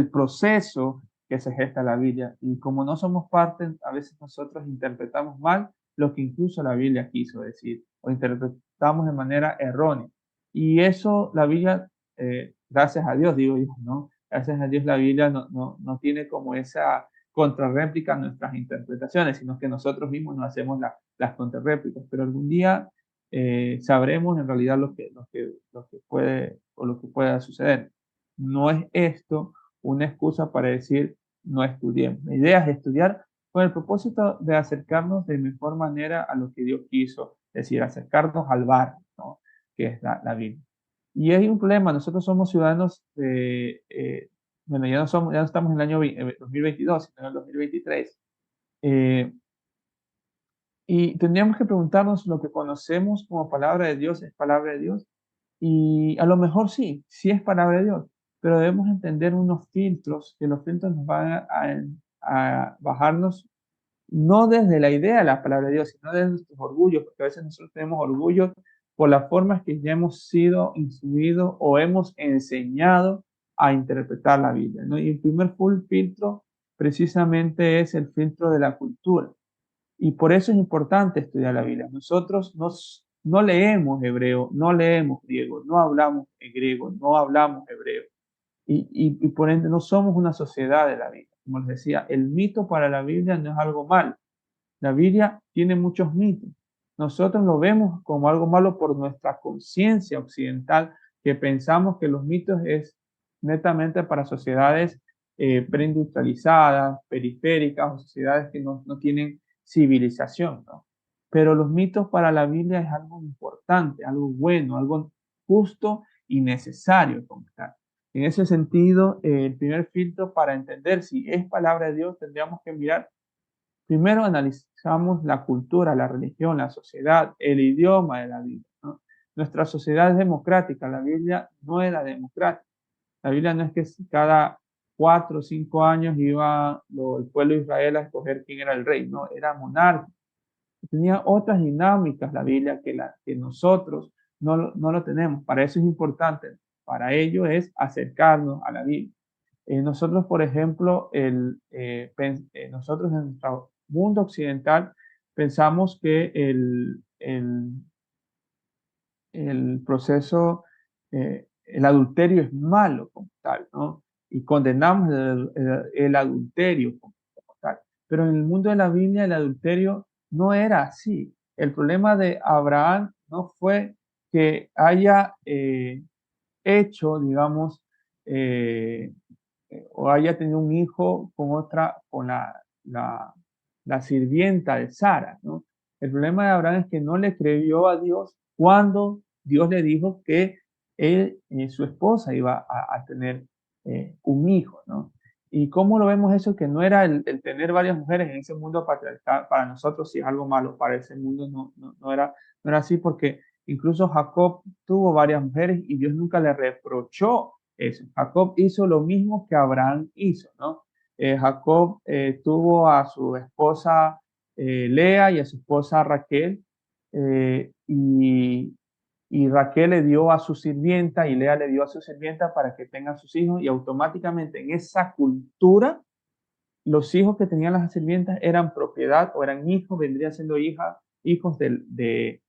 proceso que se gesta la Biblia. Y como no somos parte, a veces nosotros interpretamos mal lo que incluso la Biblia quiso decir, o interpretamos de manera errónea. Y eso la Biblia, gracias a Dios, digo yo, ¿no? Gracias a Dios la Biblia no tiene como esa contrarréplica a nuestras interpretaciones, sino que nosotros mismos nos hacemos las contrarréplicas. Pero algún día sabremos en realidad lo que puede o lo que pueda suceder. No es esto una excusa para decir no estudiemos. La idea es estudiar con el propósito de acercarnos de mejor manera a lo que Dios quiso, es decir, acercarnos al barrio, ¿no? Que es la Biblia. Y hay un problema, nosotros somos ciudadanos bueno, ya no estamos en el año 2022, sino en el 2023. Eh, y tendríamos que preguntarnos lo que conocemos como palabra de Dios es palabra de Dios. Y a lo mejor sí es palabra de Dios, pero debemos entender unos filtros, que los filtros nos van a bajarnos no desde la idea de la palabra de Dios, sino desde nuestros orgullos, porque a veces nosotros tenemos orgullo por las formas que ya hemos sido instruidos o hemos enseñado a interpretar la Biblia, ¿no? Y el primer filtro precisamente es el filtro de la cultura. Y por eso es importante estudiar la Biblia. Nosotros no leemos hebreo, no leemos griego, no hablamos griego, no hablamos hebreo. Y por ende no somos una sociedad de la Biblia. Como les decía, el mito para la Biblia no es algo malo. La Biblia tiene muchos mitos. Nosotros lo vemos como algo malo por nuestra conciencia occidental, que pensamos que los mitos es netamente para sociedades preindustrializadas, periféricas, o sociedades que no tienen civilización, ¿no? Pero los mitos para la Biblia es algo importante, algo bueno, algo justo y necesario como tal. En ese sentido, el primer filtro para entender si es palabra de Dios, tendríamos que mirar. Primero analizamos la cultura, la religión, la sociedad, el idioma de la Biblia, ¿no? Nuestra sociedad es democrática, la Biblia no era democrática. La Biblia no es que cada 4 o 5 años iba el pueblo de Israel a escoger quién era el rey, no, era monarca. Tenía otras dinámicas la Biblia que nosotros no lo tenemos. Para eso es importante, para ello es acercarnos a la Biblia. Nosotros, por ejemplo, nosotros en nuestro mundo occidental pensamos que el proceso, el adulterio es malo como tal, ¿no? Y condenamos el adulterio como tal. Pero en el mundo de la Biblia el adulterio no era así. El problema de Abraham no fue que haya hecho, digamos, o haya tenido un hijo con la sirvienta de Sara, ¿no? El problema de Abraham es que no le creyó a Dios cuando Dios le dijo que su esposa iba a tener un hijo, ¿no? ¿Y cómo lo vemos eso? Que no era el tener varias mujeres en ese mundo patriarcal, para nosotros sí es algo malo, para ese mundo no era así, porque incluso Jacob tuvo varias mujeres y Dios nunca le reprochó eso. Jacob hizo lo mismo que Abraham hizo, ¿no? Jacob tuvo a su esposa Lea y a su esposa Raquel, y Raquel le dio a su sirvienta y Lea le dio a su sirvienta para que tengan sus hijos, y automáticamente en esa cultura los hijos que tenían las sirvientas eran propiedad o eran hijos, vendrían siendo hijos de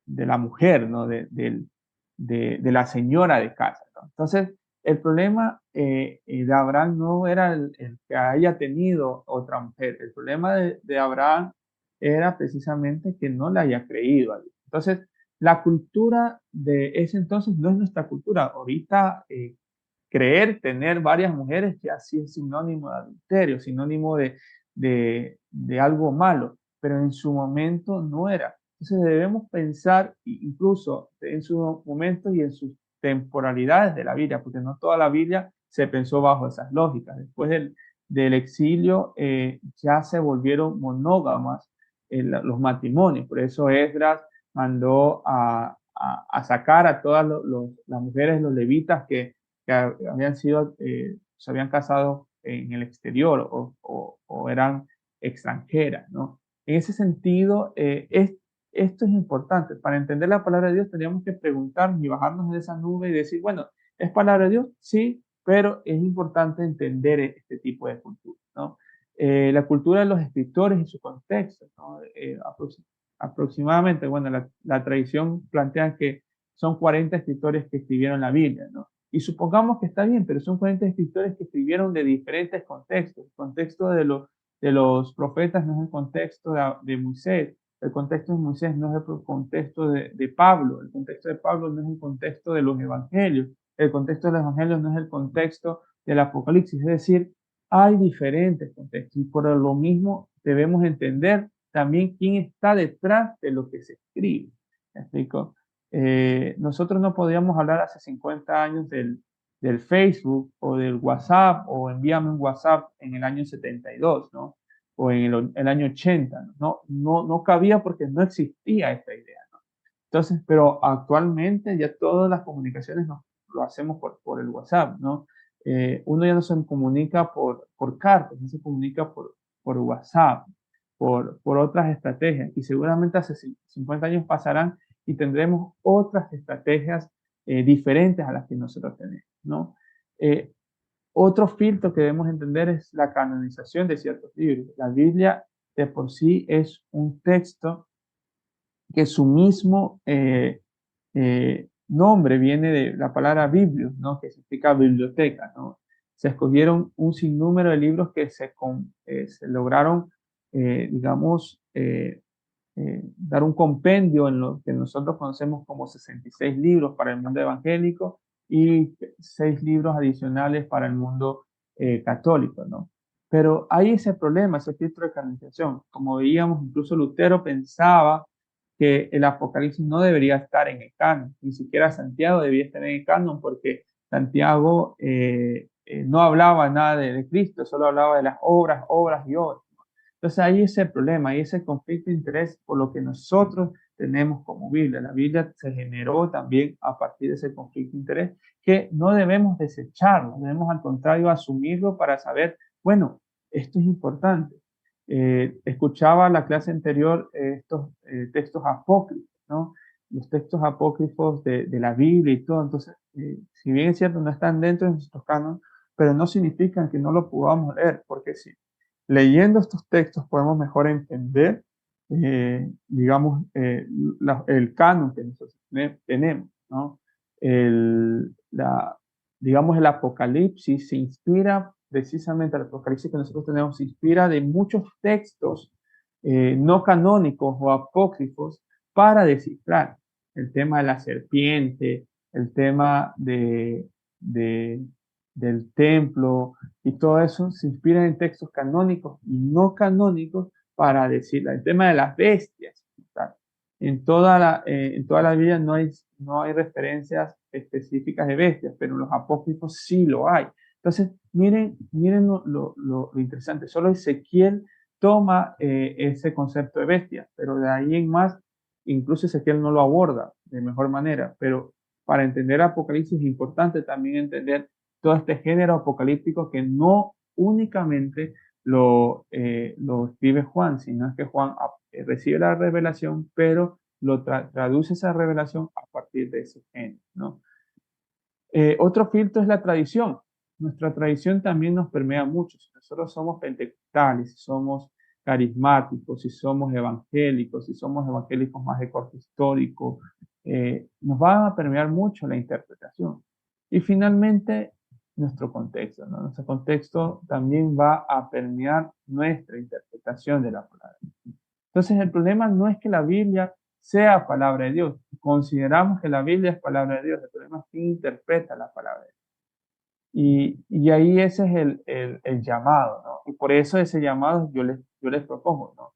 la mujer, ¿no? De la señora de casa, ¿no? Entonces, el problema de Abraham no era el que haya tenido otra mujer. El problema de Abraham era precisamente que no le haya creído a Dios. Entonces, la cultura de ese entonces no es nuestra cultura. Ahorita, creer tener varias mujeres ya sí es sinónimo de adulterio, sinónimo de algo malo, pero en su momento no era. Entonces debemos pensar incluso en su momento y en sus temporalidades de la Biblia, porque no toda la Biblia se pensó bajo esas lógicas. Después del exilio ya se volvieron monógamas los matrimonios, por eso Esdras mandó a sacar a todas las mujeres, los levitas que habían sido, se habían casado en el exterior o eran extranjeras, ¿no? En ese sentido, esto es importante. Para entender la palabra de Dios, tendríamos que preguntarnos y bajarnos de esa nube y decir, bueno, ¿es palabra de Dios? Sí, pero es importante entender este tipo de cultura, ¿no? La cultura de los escritores y su contexto, ¿no? Aproximadamente, bueno, la tradición plantea que son 40 escritores que escribieron la Biblia, ¿no? Y supongamos que está bien, pero son 40 escritores que escribieron de diferentes contextos. El contexto de los profetas no es el contexto de Moisés. El contexto de Moisés no es el contexto de Pablo. El contexto de Pablo no es el contexto de los evangelios. El contexto de los evangelios no es el contexto del Apocalipsis. Es decir, hay diferentes contextos y por lo mismo debemos entender también quién está detrás de lo que se escribe. ¿Me explico? Nosotros no podíamos hablar hace 50 años del Facebook o del WhatsApp o envíame un WhatsApp en el año 72, ¿no? O en el año 80, ¿no? No cabía porque no existía esta idea, ¿no? Entonces, pero actualmente ya todas las comunicaciones lo hacemos por el WhatsApp, ¿no? Uno ya no se comunica por cartas, no se comunica por WhatsApp, por otras estrategias. Y seguramente hace 50 años pasarán y tendremos otras estrategias diferentes a las que nosotros tenemos, ¿no? Otro filtro que debemos entender es la canonización de ciertos libros. La Biblia de por sí es un texto que su mismo nombre viene de la palabra biblios, ¿no? Que significa biblioteca, ¿no? Se escogieron un sinnúmero de libros que se lograron, digamos, dar un compendio en lo que nosotros conocemos como 66 libros para el mundo evangélico y 6 libros adicionales para el mundo católico, ¿no? Pero hay ese problema, ese filtro de canonización. Como veíamos, incluso Lutero pensaba que el Apocalipsis no debería estar en el canon, ni siquiera Santiago debía estar en el canon porque Santiago no hablaba nada de Cristo, solo hablaba de las obras y obras. Entonces hay ese problema, hay ese conflicto de interés por lo que nosotros tenemos como Biblia. La Biblia se generó también a partir de ese conflicto de interés que no debemos desecharlo, debemos al contrario asumirlo para saber, bueno, esto es importante. Escuchaba la clase anterior estos textos apócrifos, ¿no? Los textos apócrifos de la Biblia y todo. Entonces, si bien es cierto, no están dentro de nuestros cánones, pero no significa que no lo podamos leer, porque sí. Leyendo estos textos podemos mejor entender, digamos, el canon que nosotros tenemos, ¿no? Digamos, el Apocalipsis se inspira precisamente, el Apocalipsis que nosotros tenemos se inspira de muchos textos no canónicos o apócrifos para descifrar el tema de la serpiente, el tema del templo, y todo eso se inspira en textos canónicos y no canónicos para decir el tema de las bestias. En toda la Biblia no hay referencias específicas de bestias, pero en los apócrifos sí lo hay. Entonces, miren lo interesante. Solo Ezequiel toma ese concepto de bestia, pero de ahí en más, incluso Ezequiel no lo aborda de mejor manera, pero para entender Apocalipsis es importante también entender todo este género apocalíptico que no únicamente lo escribe Juan, sino es que Juan recibe la revelación, pero lo traduce esa revelación a partir de ese género, ¿no? Otro filtro es la tradición. Nuestra tradición también nos permea mucho. Si nosotros somos pentecostales, si somos carismáticos, si somos evangélicos más de corte histórico, nos van a permear mucho la interpretación. Y finalmente, nuestro contexto, ¿no? Nuestro contexto también va a permear nuestra interpretación de la palabra. Entonces, el problema no es que la Biblia sea palabra de Dios. Consideramos que la Biblia es palabra de Dios. El problema es quién interpreta la palabra de Dios. Y ahí ese es el llamado, ¿no? Y por eso ese llamado yo les propongo, ¿no?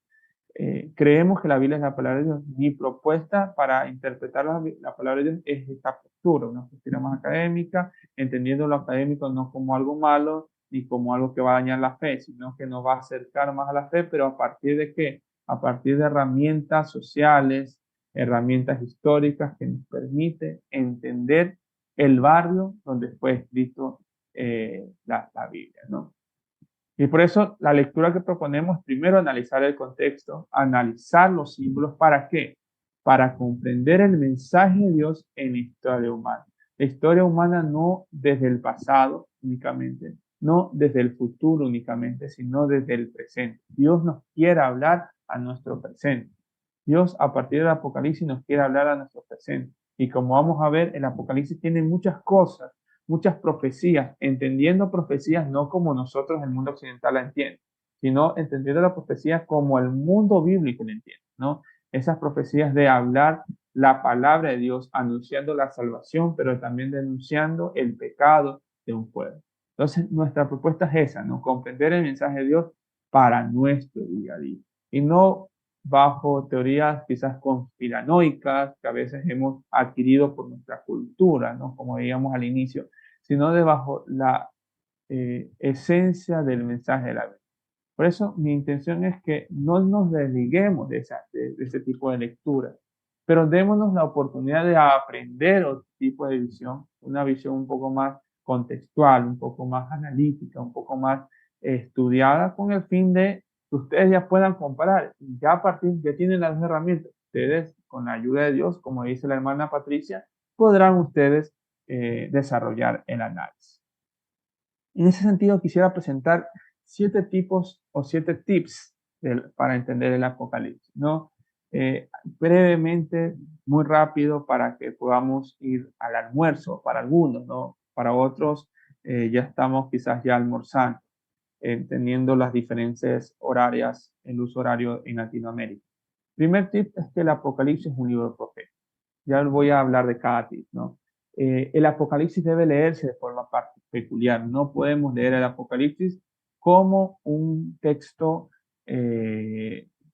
Creemos que la Biblia es la palabra de Dios. Mi propuesta para interpretar la palabra de Dios es esta postura, una postura más académica, entendiendo lo académico no como algo malo ni como algo que va a dañar la fe, sino que nos va a acercar más a la fe, pero ¿a partir de qué? A partir de herramientas sociales, herramientas históricas que nos permiten entender el barrio donde fue escrito la Biblia, ¿no? Y por eso la lectura que proponemos es primero analizar el contexto, analizar los símbolos. ¿Para qué? Para comprender el mensaje de Dios en la historia humana. La historia humana no desde el pasado únicamente, no desde el futuro únicamente, sino desde el presente. Dios nos quiere hablar a nuestro presente. Dios a partir del Apocalipsis nos quiere hablar a nuestro presente. Y como vamos a ver, el Apocalipsis tiene muchas cosas, muchas profecías, entendiendo profecías no como nosotros el mundo occidental la entiende, sino entendiendo la profecía como el mundo bíblico la entiende, ¿no? Esas profecías de hablar la palabra de Dios, anunciando la salvación, pero también denunciando el pecado de un pueblo. Entonces, nuestra propuesta es esa, ¿no? Comprender el mensaje de Dios para nuestro día a día. Y no bajo teorías quizás conspiranoicas que a veces hemos adquirido por nuestra cultura, ¿no? Como veíamos al inicio, sino debajo la esencia del mensaje de la Biblia. Por eso mi intención es que no nos desliguemos de ese tipo de lectura, pero démonos la oportunidad de aprender otro tipo de visión, una visión un poco más contextual, un poco más analítica, un poco más estudiada con el fin de que ustedes ya puedan comparar. Ya ya tienen las herramientas. Ustedes, con la ayuda de Dios, como dice la hermana Patricia, podrán ustedes desarrollar el análisis. En ese sentido, quisiera presentar 7 tipos o 7 tips para entender el Apocalipsis, ¿no? Brevemente, muy rápido, para que podamos ir al almuerzo para algunos, ¿no? Para otros, ya estamos quizás ya almorzando, teniendo las diferencias horarias, el uso horario en Latinoamérica. Primer tip es que el Apocalipsis es un libro profético. Ya voy a hablar de cada tip, ¿no? El Apocalipsis debe leerse de forma peculiar. No podemos leer el Apocalipsis como un texto,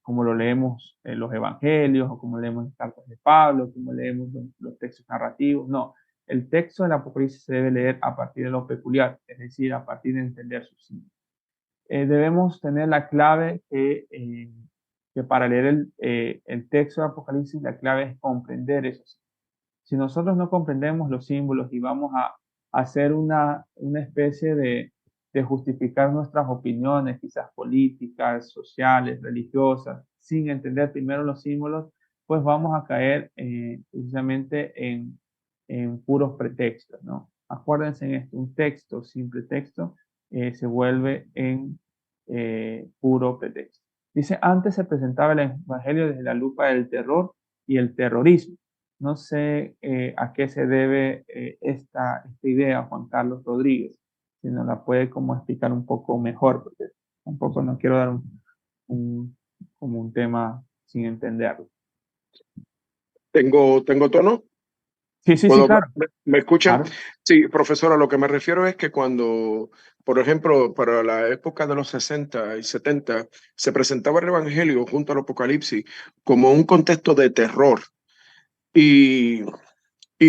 como lo leemos en los evangelios, o como leemos las cartas de Pablo, como leemos los textos narrativos. No, el texto del Apocalipsis se debe leer a partir de lo peculiar, es decir, a partir de entender sus signos. Debemos tener la clave que para leer el texto del Apocalipsis, la clave es comprender esos símbolos. Si nosotros no comprendemos los símbolos y vamos a hacer una especie de justificar nuestras opiniones, quizás políticas, sociales, religiosas, sin entender primero los símbolos, pues vamos a caer precisamente en puros pretextos, ¿no? Acuérdense en esto, un texto sin pretexto se vuelve en puro pretexto. Dice, antes se presentaba el Evangelio desde la lupa del terror y el terrorismo. No sé a qué se debe esta idea, Juan Carlos Rodríguez, si nos la puede como explicar un poco mejor, porque tampoco no quiero dar como un tema sin entenderlo. ¿Tengo tono? Sí, claro. ¿Me escuchan? Claro. Sí, profesora, lo que me refiero es que cuando, por ejemplo, para la época de los 60 y 70, se presentaba el Evangelio junto al Apocalipsis como un contexto de terror y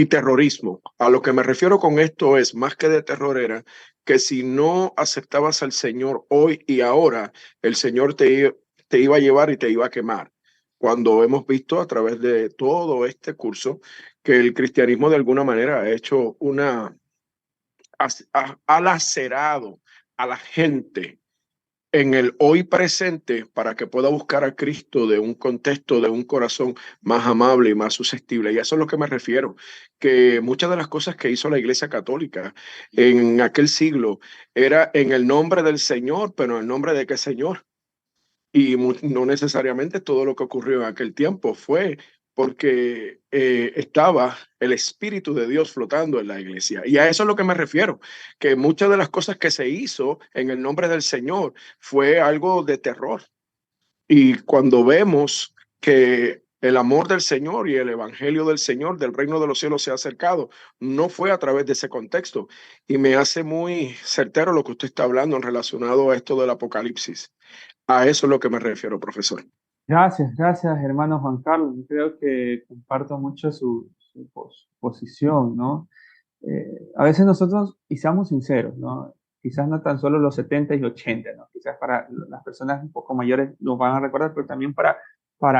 terrorismo. A lo que me refiero con esto es, más que de terror, era que si no aceptabas al Señor hoy y ahora, el Señor te iba a llevar y te iba a quemar. Cuando hemos visto a través de todo este curso que el cristianismo de alguna manera ha hecho ha lacerado a la gente en el hoy presente para que pueda buscar a Cristo de un contexto, de un corazón más amable y más susceptible. Y a eso es lo que me refiero, que muchas de las cosas que hizo la Iglesia Católica en aquel siglo era en el nombre del Señor, pero en el nombre de qué Señor. Y no necesariamente todo lo que ocurrió en aquel tiempo fue porque estaba el Espíritu de Dios flotando en la iglesia. Y a eso es lo que me refiero, que muchas de las cosas que se hizo en el nombre del Señor fue algo de terror. Y cuando vemos que el amor del Señor y el evangelio del Señor, del reino de los cielos, se ha acercado, no fue a través de ese contexto. Y me hace muy certero lo que usted está hablando en relacionado a esto del Apocalipsis. A eso es lo que me refiero, profesor. Gracias, hermano Juan Carlos. Yo creo que comparto mucho su posición, ¿no? A veces nosotros, y seamos sinceros, ¿no? Quizás no tan solo los 70 y 80, ¿no? Quizás para las personas un poco mayores lo van a recordar, pero también para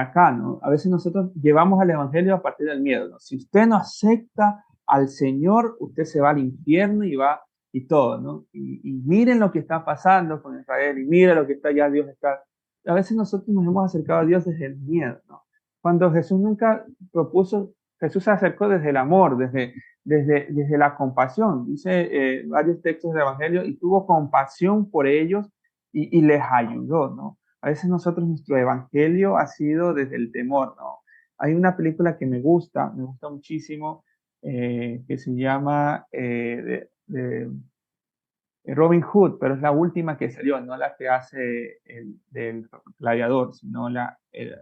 acá, ¿no? A veces nosotros llevamos al evangelio a partir del miedo, ¿no? Si usted no acepta al Señor, usted se va al infierno y va y todo, ¿no? Y miren lo que está pasando con Israel, y miren lo que está ya, Dios está. A veces nosotros nos hemos acercado a Dios desde el miedo, ¿no? Cuando Jesús nunca propuso, Jesús se acercó desde el amor, desde la compasión. Dice varios textos del Evangelio, y tuvo compasión por ellos y les ayudó, ¿no? A veces nosotros, nuestro Evangelio ha sido desde el temor, ¿no? Hay una película que me gusta muchísimo, que se llama de Robin Hood, pero es la última que salió, no la que hace el del gladiador, sino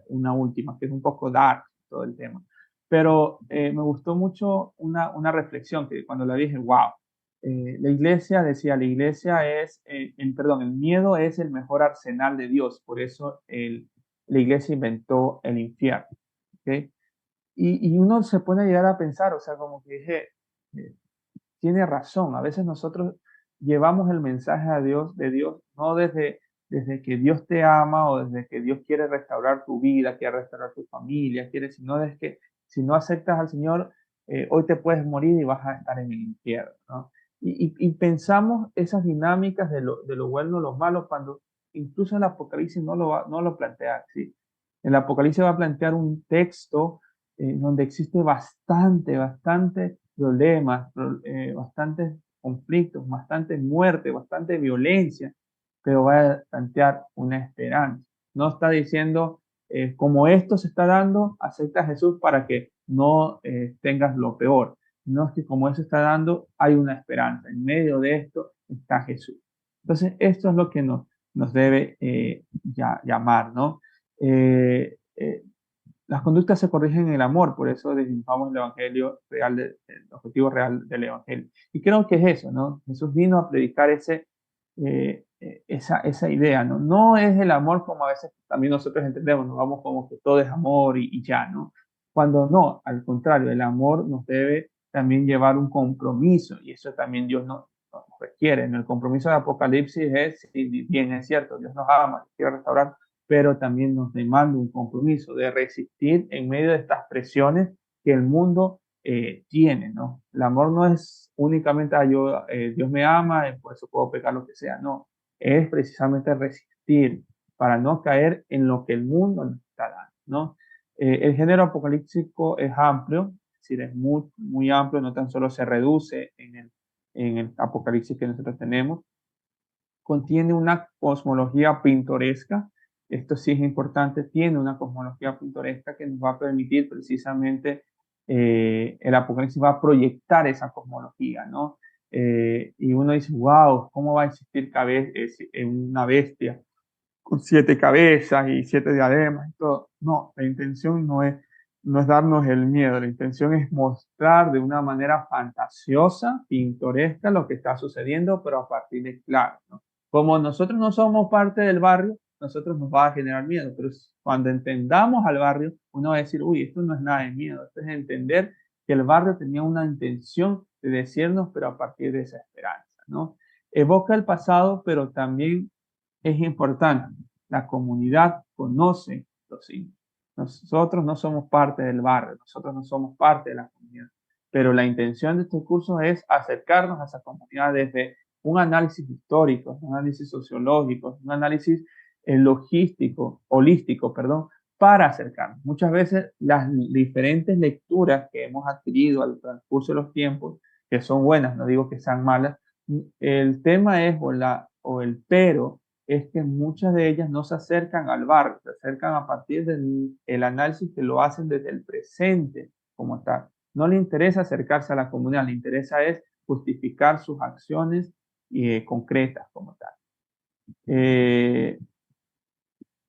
una última, que es un poco dark todo el tema. Pero me gustó mucho una reflexión que cuando la dije, wow, la iglesia es, perdón, el miedo es el mejor arsenal de Dios, por eso la iglesia inventó el infierno, ¿ok? Y uno se pone a llegar a pensar, o sea, como que dije, tiene razón, a veces nosotros llevamos el mensaje de Dios, no desde que Dios te ama o desde que Dios quiere restaurar tu vida, quiere restaurar tu familia, sino desde que si no aceptas al Señor, hoy te puedes morir y vas a estar en el infierno, ¿no? Y pensamos esas dinámicas de lo bueno o lo malo cuando incluso el Apocalipsis no lo plantea así. El Apocalipsis va a plantear un texto donde existe bastante problemas, bastantes conflictos, bastante muerte, bastante violencia, pero va a plantear una esperanza. No está diciendo, como esto se está dando, acepta a Jesús para que no tengas lo peor. No es que como eso está dando, hay una esperanza. En medio de esto está Jesús. Entonces, esto es lo que nos debe llamar, ¿no? Las conductas se corrigen en el amor, por eso desdibujamos el evangelio real, el objetivo real del evangelio. Y creo que es eso, ¿no? Jesús vino a predicar esa idea, ¿no? No es el amor como a veces también nosotros entendemos, nos vamos como que todo es amor y ya, ¿no? Cuando no, al contrario, el amor nos debe también llevar un compromiso, y eso también Dios nos requiere. En el compromiso de Apocalipsis es, si bien es cierto, Dios nos ama, nos quiere restaurar, pero también nos demanda un compromiso de resistir en medio de estas presiones que el mundo tiene, ¿no? El amor no es únicamente, Dios me ama, por eso puedo pecar lo que sea, no. Es precisamente resistir para no caer en lo que el mundo nos está dando, ¿no? El género apocalíptico es amplio, es decir, es muy amplio, no tan solo se reduce en el apocalipsis que nosotros tenemos, contiene una cosmología pintoresca. Esto sí es importante, tiene una cosmología pintoresca que nos va a permitir precisamente, el Apocalipsis va a proyectar esa cosmología, ¿no? Y uno dice, wow, ¿cómo va a existir una bestia con 7 cabezas y 7 diademas y todo? No, la intención no es darnos el miedo, la intención es mostrar de una manera fantasiosa, pintoresca lo que está sucediendo, pero a partir de claro, ¿no? Como nosotros no somos parte del barrio, nosotros nos va a generar miedo, pero cuando entendamos al barrio, uno va a decir, uy, esto no es nada de miedo, esto es entender que el barrio tenía una intención de decirnos, pero a partir de esa esperanza, ¿no? Evoca el pasado, pero también es importante, la comunidad conoce los signos. Nosotros no somos parte del barrio, nosotros no somos parte de la comunidad, pero la intención de estos cursos es acercarnos a esa comunidad desde un análisis histórico, un análisis sociológico, un análisis logístico, holístico, perdón, para acercarnos. Muchas veces las diferentes lecturas que hemos adquirido al transcurso de los tiempos, que son buenas, no digo que sean malas, el tema es, o el pero, es que muchas de ellas no se acercan al barrio, se acercan a partir del análisis que lo hacen desde el presente como tal. No le interesa acercarse a la comunidad, le interesa es justificar sus acciones concretas como tal.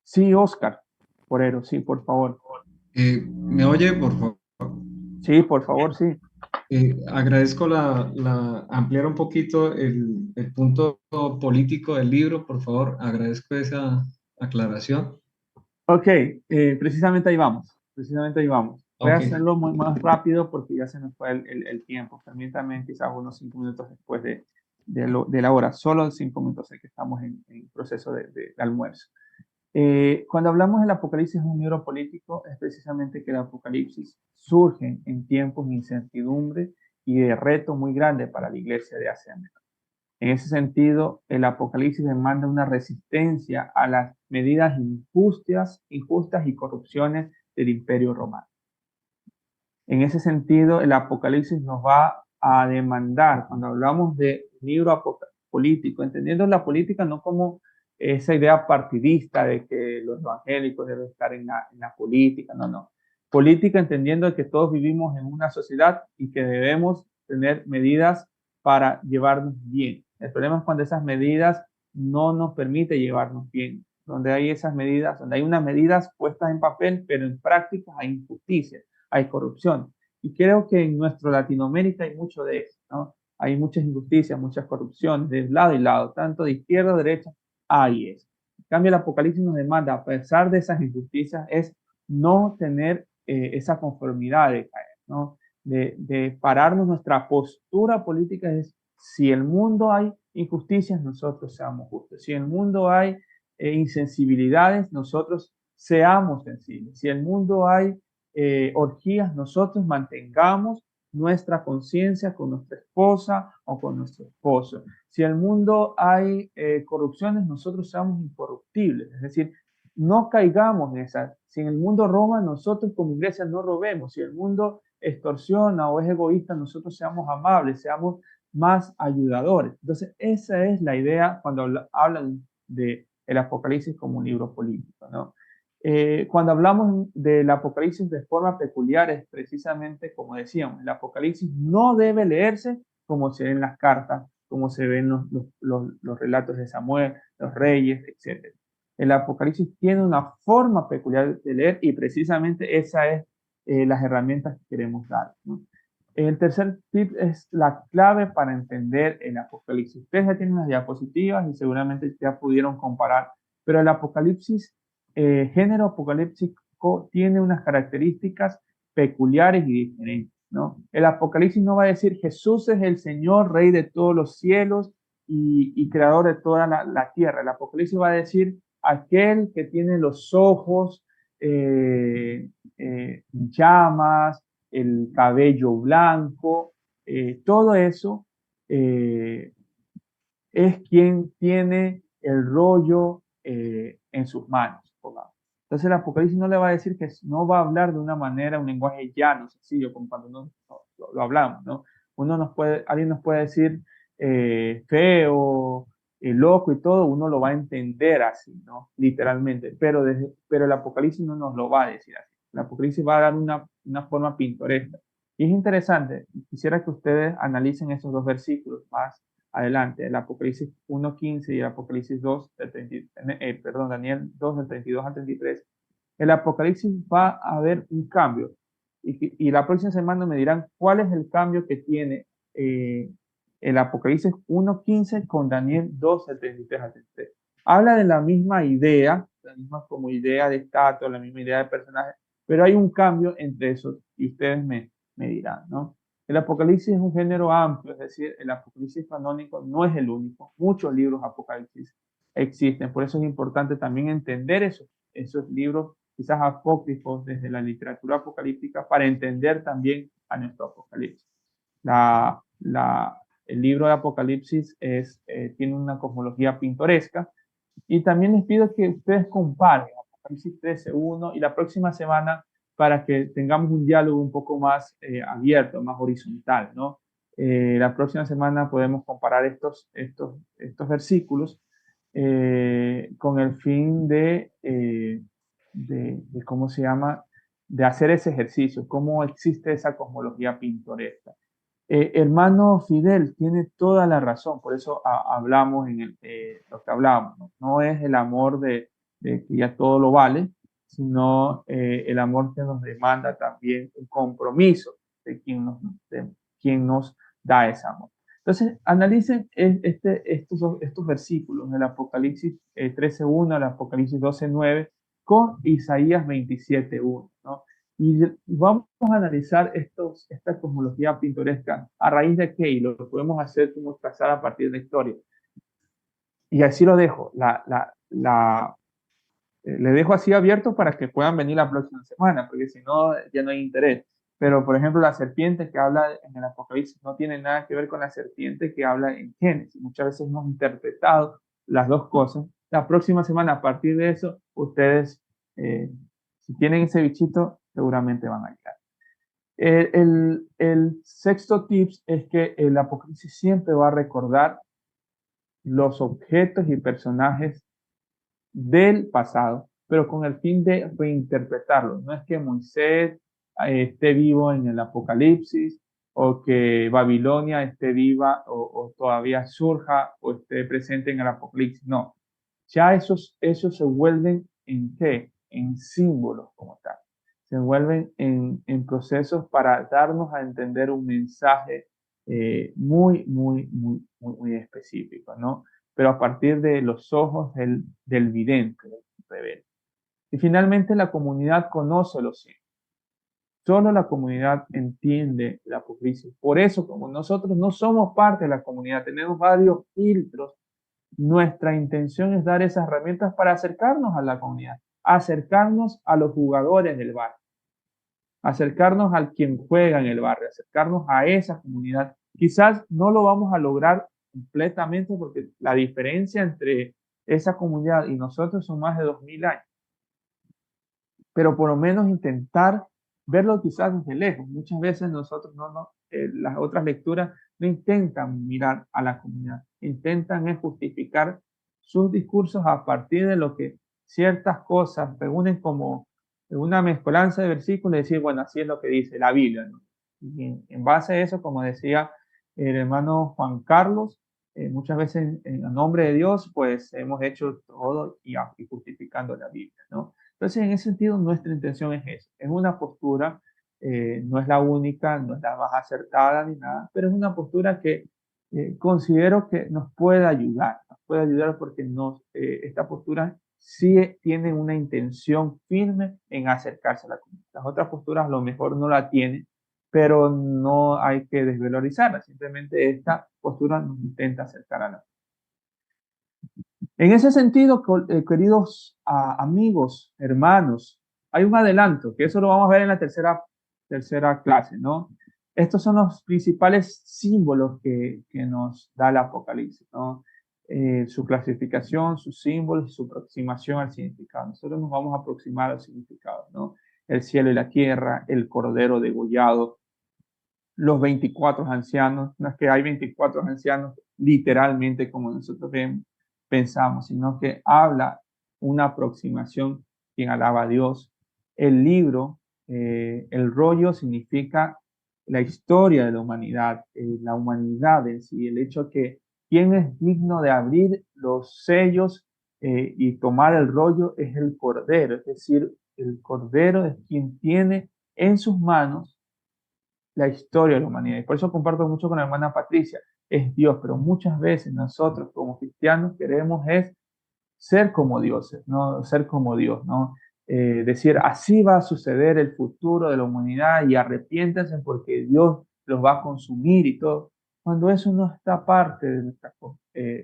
Sí, Oscar, Porero, sí, por favor. ¿Me oye, por favor? Sí, por favor, sí. Agradezco ampliar un poquito el punto político del libro, por favor. Agradezco esa aclaración. Ok, precisamente ahí vamos. Precisamente ahí vamos. Voy a Ok. hacerlo más rápido porque ya se nos fue el tiempo. Permítanme quizás unos 5 minutos después de la hora. Solo 5 minutos, sé que estamos en proceso de almuerzo. Cuando hablamos del Apocalipsis, un libro político, es precisamente que el Apocalipsis surge en tiempos de incertidumbre y de reto muy grande para la iglesia de Asia Menor. En ese sentido, el Apocalipsis demanda una resistencia a las medidas injustas y corrupciones del Imperio Romano. En ese sentido, el Apocalipsis nos va a demandar, cuando hablamos de libro político, entendiendo la política no como esa idea partidista de que los evangélicos deben estar en la política, no. Política entendiendo que todos vivimos en una sociedad y que debemos tener medidas para llevarnos bien. El problema es cuando esas medidas no nos permiten llevarnos bien, donde hay esas medidas, donde hay unas medidas puestas en papel, pero en práctica hay injusticia, hay corrupción. Y creo que en nuestro Latinoamérica hay mucho de eso, ¿no? Hay muchas injusticias, muchas corrupciones, de lado y lado, tanto de izquierda o derecha, hay eso. En cambio, el Apocalipsis nos demanda, a pesar de esas injusticias, es no tener esa conformidad de caer, ¿no? De pararnos nuestra postura política es, si el mundo hay injusticias, nosotros seamos justos. Si en el mundo hay insensibilidades, nosotros seamos sensibles. Si en el mundo hay orgías, nosotros mantengamos nuestra conciencia con nuestra esposa o con nuestro esposo. Si en el mundo hay corrupciones, nosotros seamos incorruptibles. Es decir, no caigamos en esa. Si en el mundo roba, nosotros como iglesia no robemos. Si el mundo extorsiona o es egoísta, nosotros seamos amables, seamos más ayudadores. Entonces, esa es la idea cuando hablan de el Apocalipsis como un libro político, ¿no? Cuando hablamos del Apocalipsis de forma peculiar, es precisamente como decíamos, el Apocalipsis no debe leerse como se ven las cartas, como se ven los relatos de Samuel, los reyes, etc. El Apocalipsis tiene una forma peculiar de leer y precisamente esa es las herramientas que queremos dar, ¿no? El tercer tip es la clave para entender el Apocalipsis. Ustedes ya tienen las diapositivas y seguramente ya pudieron comparar, pero el Apocalipsis, género apocalíptico, tiene unas características peculiares y diferentes, ¿no? El Apocalipsis no va a decir Jesús es el Señor, Rey de todos los cielos y creador de toda la tierra. El Apocalipsis va a decir aquel que tiene los ojos llamas, el cabello blanco, todo eso es quien tiene el rollo en sus manos. Entonces el Apocalipsis no le va a decir que no va a hablar de una manera, un lenguaje llano, sencillo, como cuando lo hablamos, ¿no? Alguien nos puede decir feo, loco y todo, uno lo va a entender así, ¿no? Literalmente, pero el Apocalipsis no nos lo va a decir así. El Apocalipsis va a dar una forma pintoresca. Y es interesante, quisiera que ustedes analicen esos dos versículos más adelante, el Apocalipsis 1.15 y el Apocalipsis 2, Daniel 2, del 32 al 33. El Apocalipsis va a haber un cambio. Y la próxima semana me dirán cuál es el cambio que tiene el Apocalipsis 1.15 con Daniel 2, del 33 al 33. Habla de la misma idea, la misma como idea de estatua, la misma idea de personaje, pero hay un cambio entre esos y ustedes me dirán, ¿no? El Apocalipsis es un género amplio, es decir, el Apocalipsis canónico no es el único. Muchos libros Apocalipsis existen, por eso es importante también entender esos libros quizás apócrifos desde la literatura apocalíptica para entender también a nuestro Apocalipsis. El libro de Apocalipsis tiene una cosmología pintoresca, y también les pido que ustedes comparen Apocalipsis 13:1 y la próxima semana para que tengamos un diálogo un poco más abierto, más horizontal, ¿no? La próxima semana podemos comparar estos versículos con el fin de ¿cómo se llama? De hacer ese ejercicio, cómo existe esa cosmología pintoresca. Hermano Fidel, tiene toda la razón, por eso hablamos en lo que hablamos, ¿no? No es el amor de que ya todo lo vale, sino el amor que nos demanda también un compromiso de quien nos da ese amor. Entonces, analicen estos versículos del Apocalipsis 13:1 al Apocalipsis 12:9 con Isaías 27:1, ¿no? Y vamos a analizar esta cosmología pintoresca a raíz de qué, y lo podemos hacer como trazar a partir de la historia. Y así lo dejo. Le dejo así abierto para que puedan venir la próxima semana, porque si no, ya no hay interés. Pero, por ejemplo, la serpiente que habla en el Apocalipsis no tiene nada que ver con la serpiente que habla en Génesis. Muchas veces hemos interpretado las dos cosas. La próxima semana, a partir de eso, ustedes, si tienen ese bichito, seguramente van a llegar. El sexto tips es que el Apocalipsis siempre va a recordar los objetos y personajes del pasado, pero con el fin de reinterpretarlo. No es que Moisés esté vivo en el Apocalipsis, o que Babilonia esté viva o todavía surja o esté presente en el Apocalipsis. No, ya esos se vuelven ¿en qué? En símbolos como tal. Se vuelven en procesos para darnos a entender un mensaje muy, muy, muy, muy, muy específico, ¿no? Pero a partir de los ojos del vidente, del rebelde. Y finalmente la comunidad conoce los signos. Solo la comunidad entiende el Apocalipsis. Por eso, como nosotros no somos parte de la comunidad, tenemos varios filtros, nuestra intención es dar esas herramientas para acercarnos a la comunidad, acercarnos a los jugadores del barrio, acercarnos al quien juega en el barrio, acercarnos a esa comunidad. Quizás no lo vamos a lograr completamente porque la diferencia entre esa comunidad y nosotros son más de 2000 años. Pero por lo menos intentar verlo quizás desde lejos. Muchas veces nosotros las otras lecturas no intentan mirar a la comunidad, intentan justificar sus discursos a partir de lo que ciertas cosas reúnen como una mezcolanza de versículos y decir, bueno, así es lo que dice la Biblia, ¿no? Y en base a eso, como decía el hermano Juan Carlos, muchas veces en nombre de Dios, pues hemos hecho todo y justificando la Biblia, ¿no? Entonces, en ese sentido, nuestra intención es eso. Es una postura, no es la única, no es la más acertada ni nada, pero es una postura que considero que nos puede ayudar porque esta postura sí tiene una intención firme en acercarse a la comunidad. Las otras posturas a lo mejor no la tienen, pero no hay que desvalorizarla. Simplemente esta postura nos intenta acercar a la comunidad. En ese sentido, queridos amigos, hermanos, hay un adelanto, que eso lo vamos a ver en la tercera clase, ¿no? Estos son los principales símbolos que nos da el Apocalipsis, ¿no? Su clasificación, sus símbolos y su aproximación al significado. Nosotros nos vamos a aproximar al significado, ¿no? El cielo y la tierra, el cordero degollado, los 24 ancianos. No es que hay 24 ancianos literalmente como nosotros pensamos, sino que habla una aproximación quien alaba a Dios. El libro, el rollo significa la historia de la humanidad en sí, el hecho que quien es digno de abrir los sellos y tomar el rollo es el Cordero, es decir, el Cordero es quien tiene en sus manos la historia de la humanidad. Y por eso comparto mucho con la hermana Patricia, es Dios, pero muchas veces nosotros como cristianos queremos ser como dioses, ¿no? Ser como Dios, ¿no? Decir, así va a suceder el futuro de la humanidad y arrepiéntanse porque Dios los va a consumir y todo, cuando eso no está parte de nuestra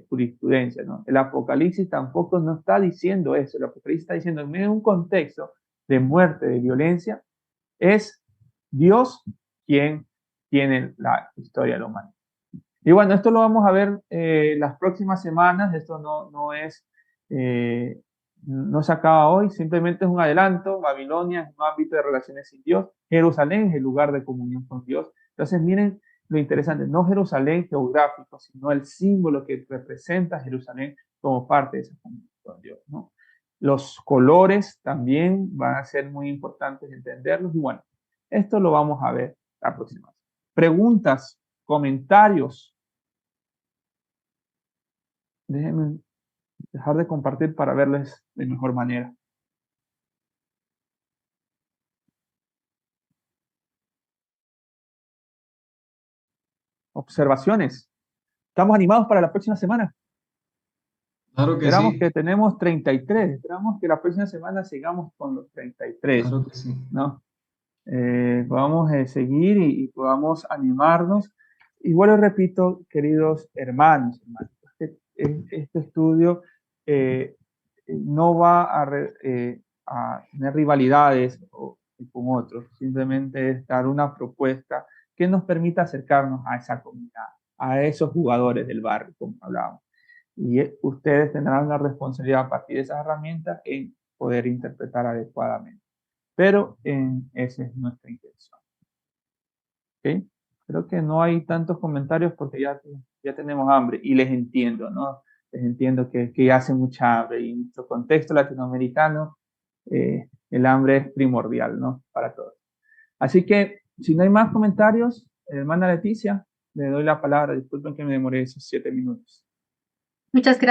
jurisprudencia, ¿no? El Apocalipsis tampoco no está diciendo eso, el Apocalipsis está diciendo en un contexto de muerte, de violencia, es Dios quien tiene la historia de la humanidad. Y bueno, esto lo vamos a ver las próximas semanas. Esto no se acaba hoy, simplemente es un adelanto. Babilonia es un ámbito de relaciones sin Dios. Jerusalén es el lugar de comunión con Dios. Entonces, miren lo interesante, no Jerusalén geográfico, sino el símbolo que representa Jerusalén como parte de esa comunión con Dios, ¿no? Los colores también van a ser muy importantes entenderlos. Y bueno, esto lo vamos a ver la próxima. Preguntas, comentarios. Déjenme dejar de compartir para verles de mejor manera. Observaciones. ¿Estamos animados para la próxima semana? Claro que Esperamos sí, que tenemos 33. Esperamos que la próxima semana sigamos con los 33, claro que sí. ¿no? Podamos seguir y podamos animarnos. Igual les repito, queridos hermanos, este estudio no va a tener rivalidades con otros, simplemente es dar una propuesta que nos permita acercarnos a esa comunidad, a esos jugadores del barrio, como hablábamos. Y ustedes tendrán la responsabilidad a partir de esas herramientas en poder interpretar adecuadamente. Pero esa es nuestra intención. ¿Okay? Creo que no hay tantos comentarios porque ya tenemos hambre y les entiendo, ¿no? Les entiendo que hace mucha hambre y en nuestro contexto latinoamericano el hambre es primordial, ¿no? Para todos. Así que, si no hay más comentarios, hermana Leticia, le doy la palabra. Disculpen que me demoré esos 7 minutos. Muchas gracias.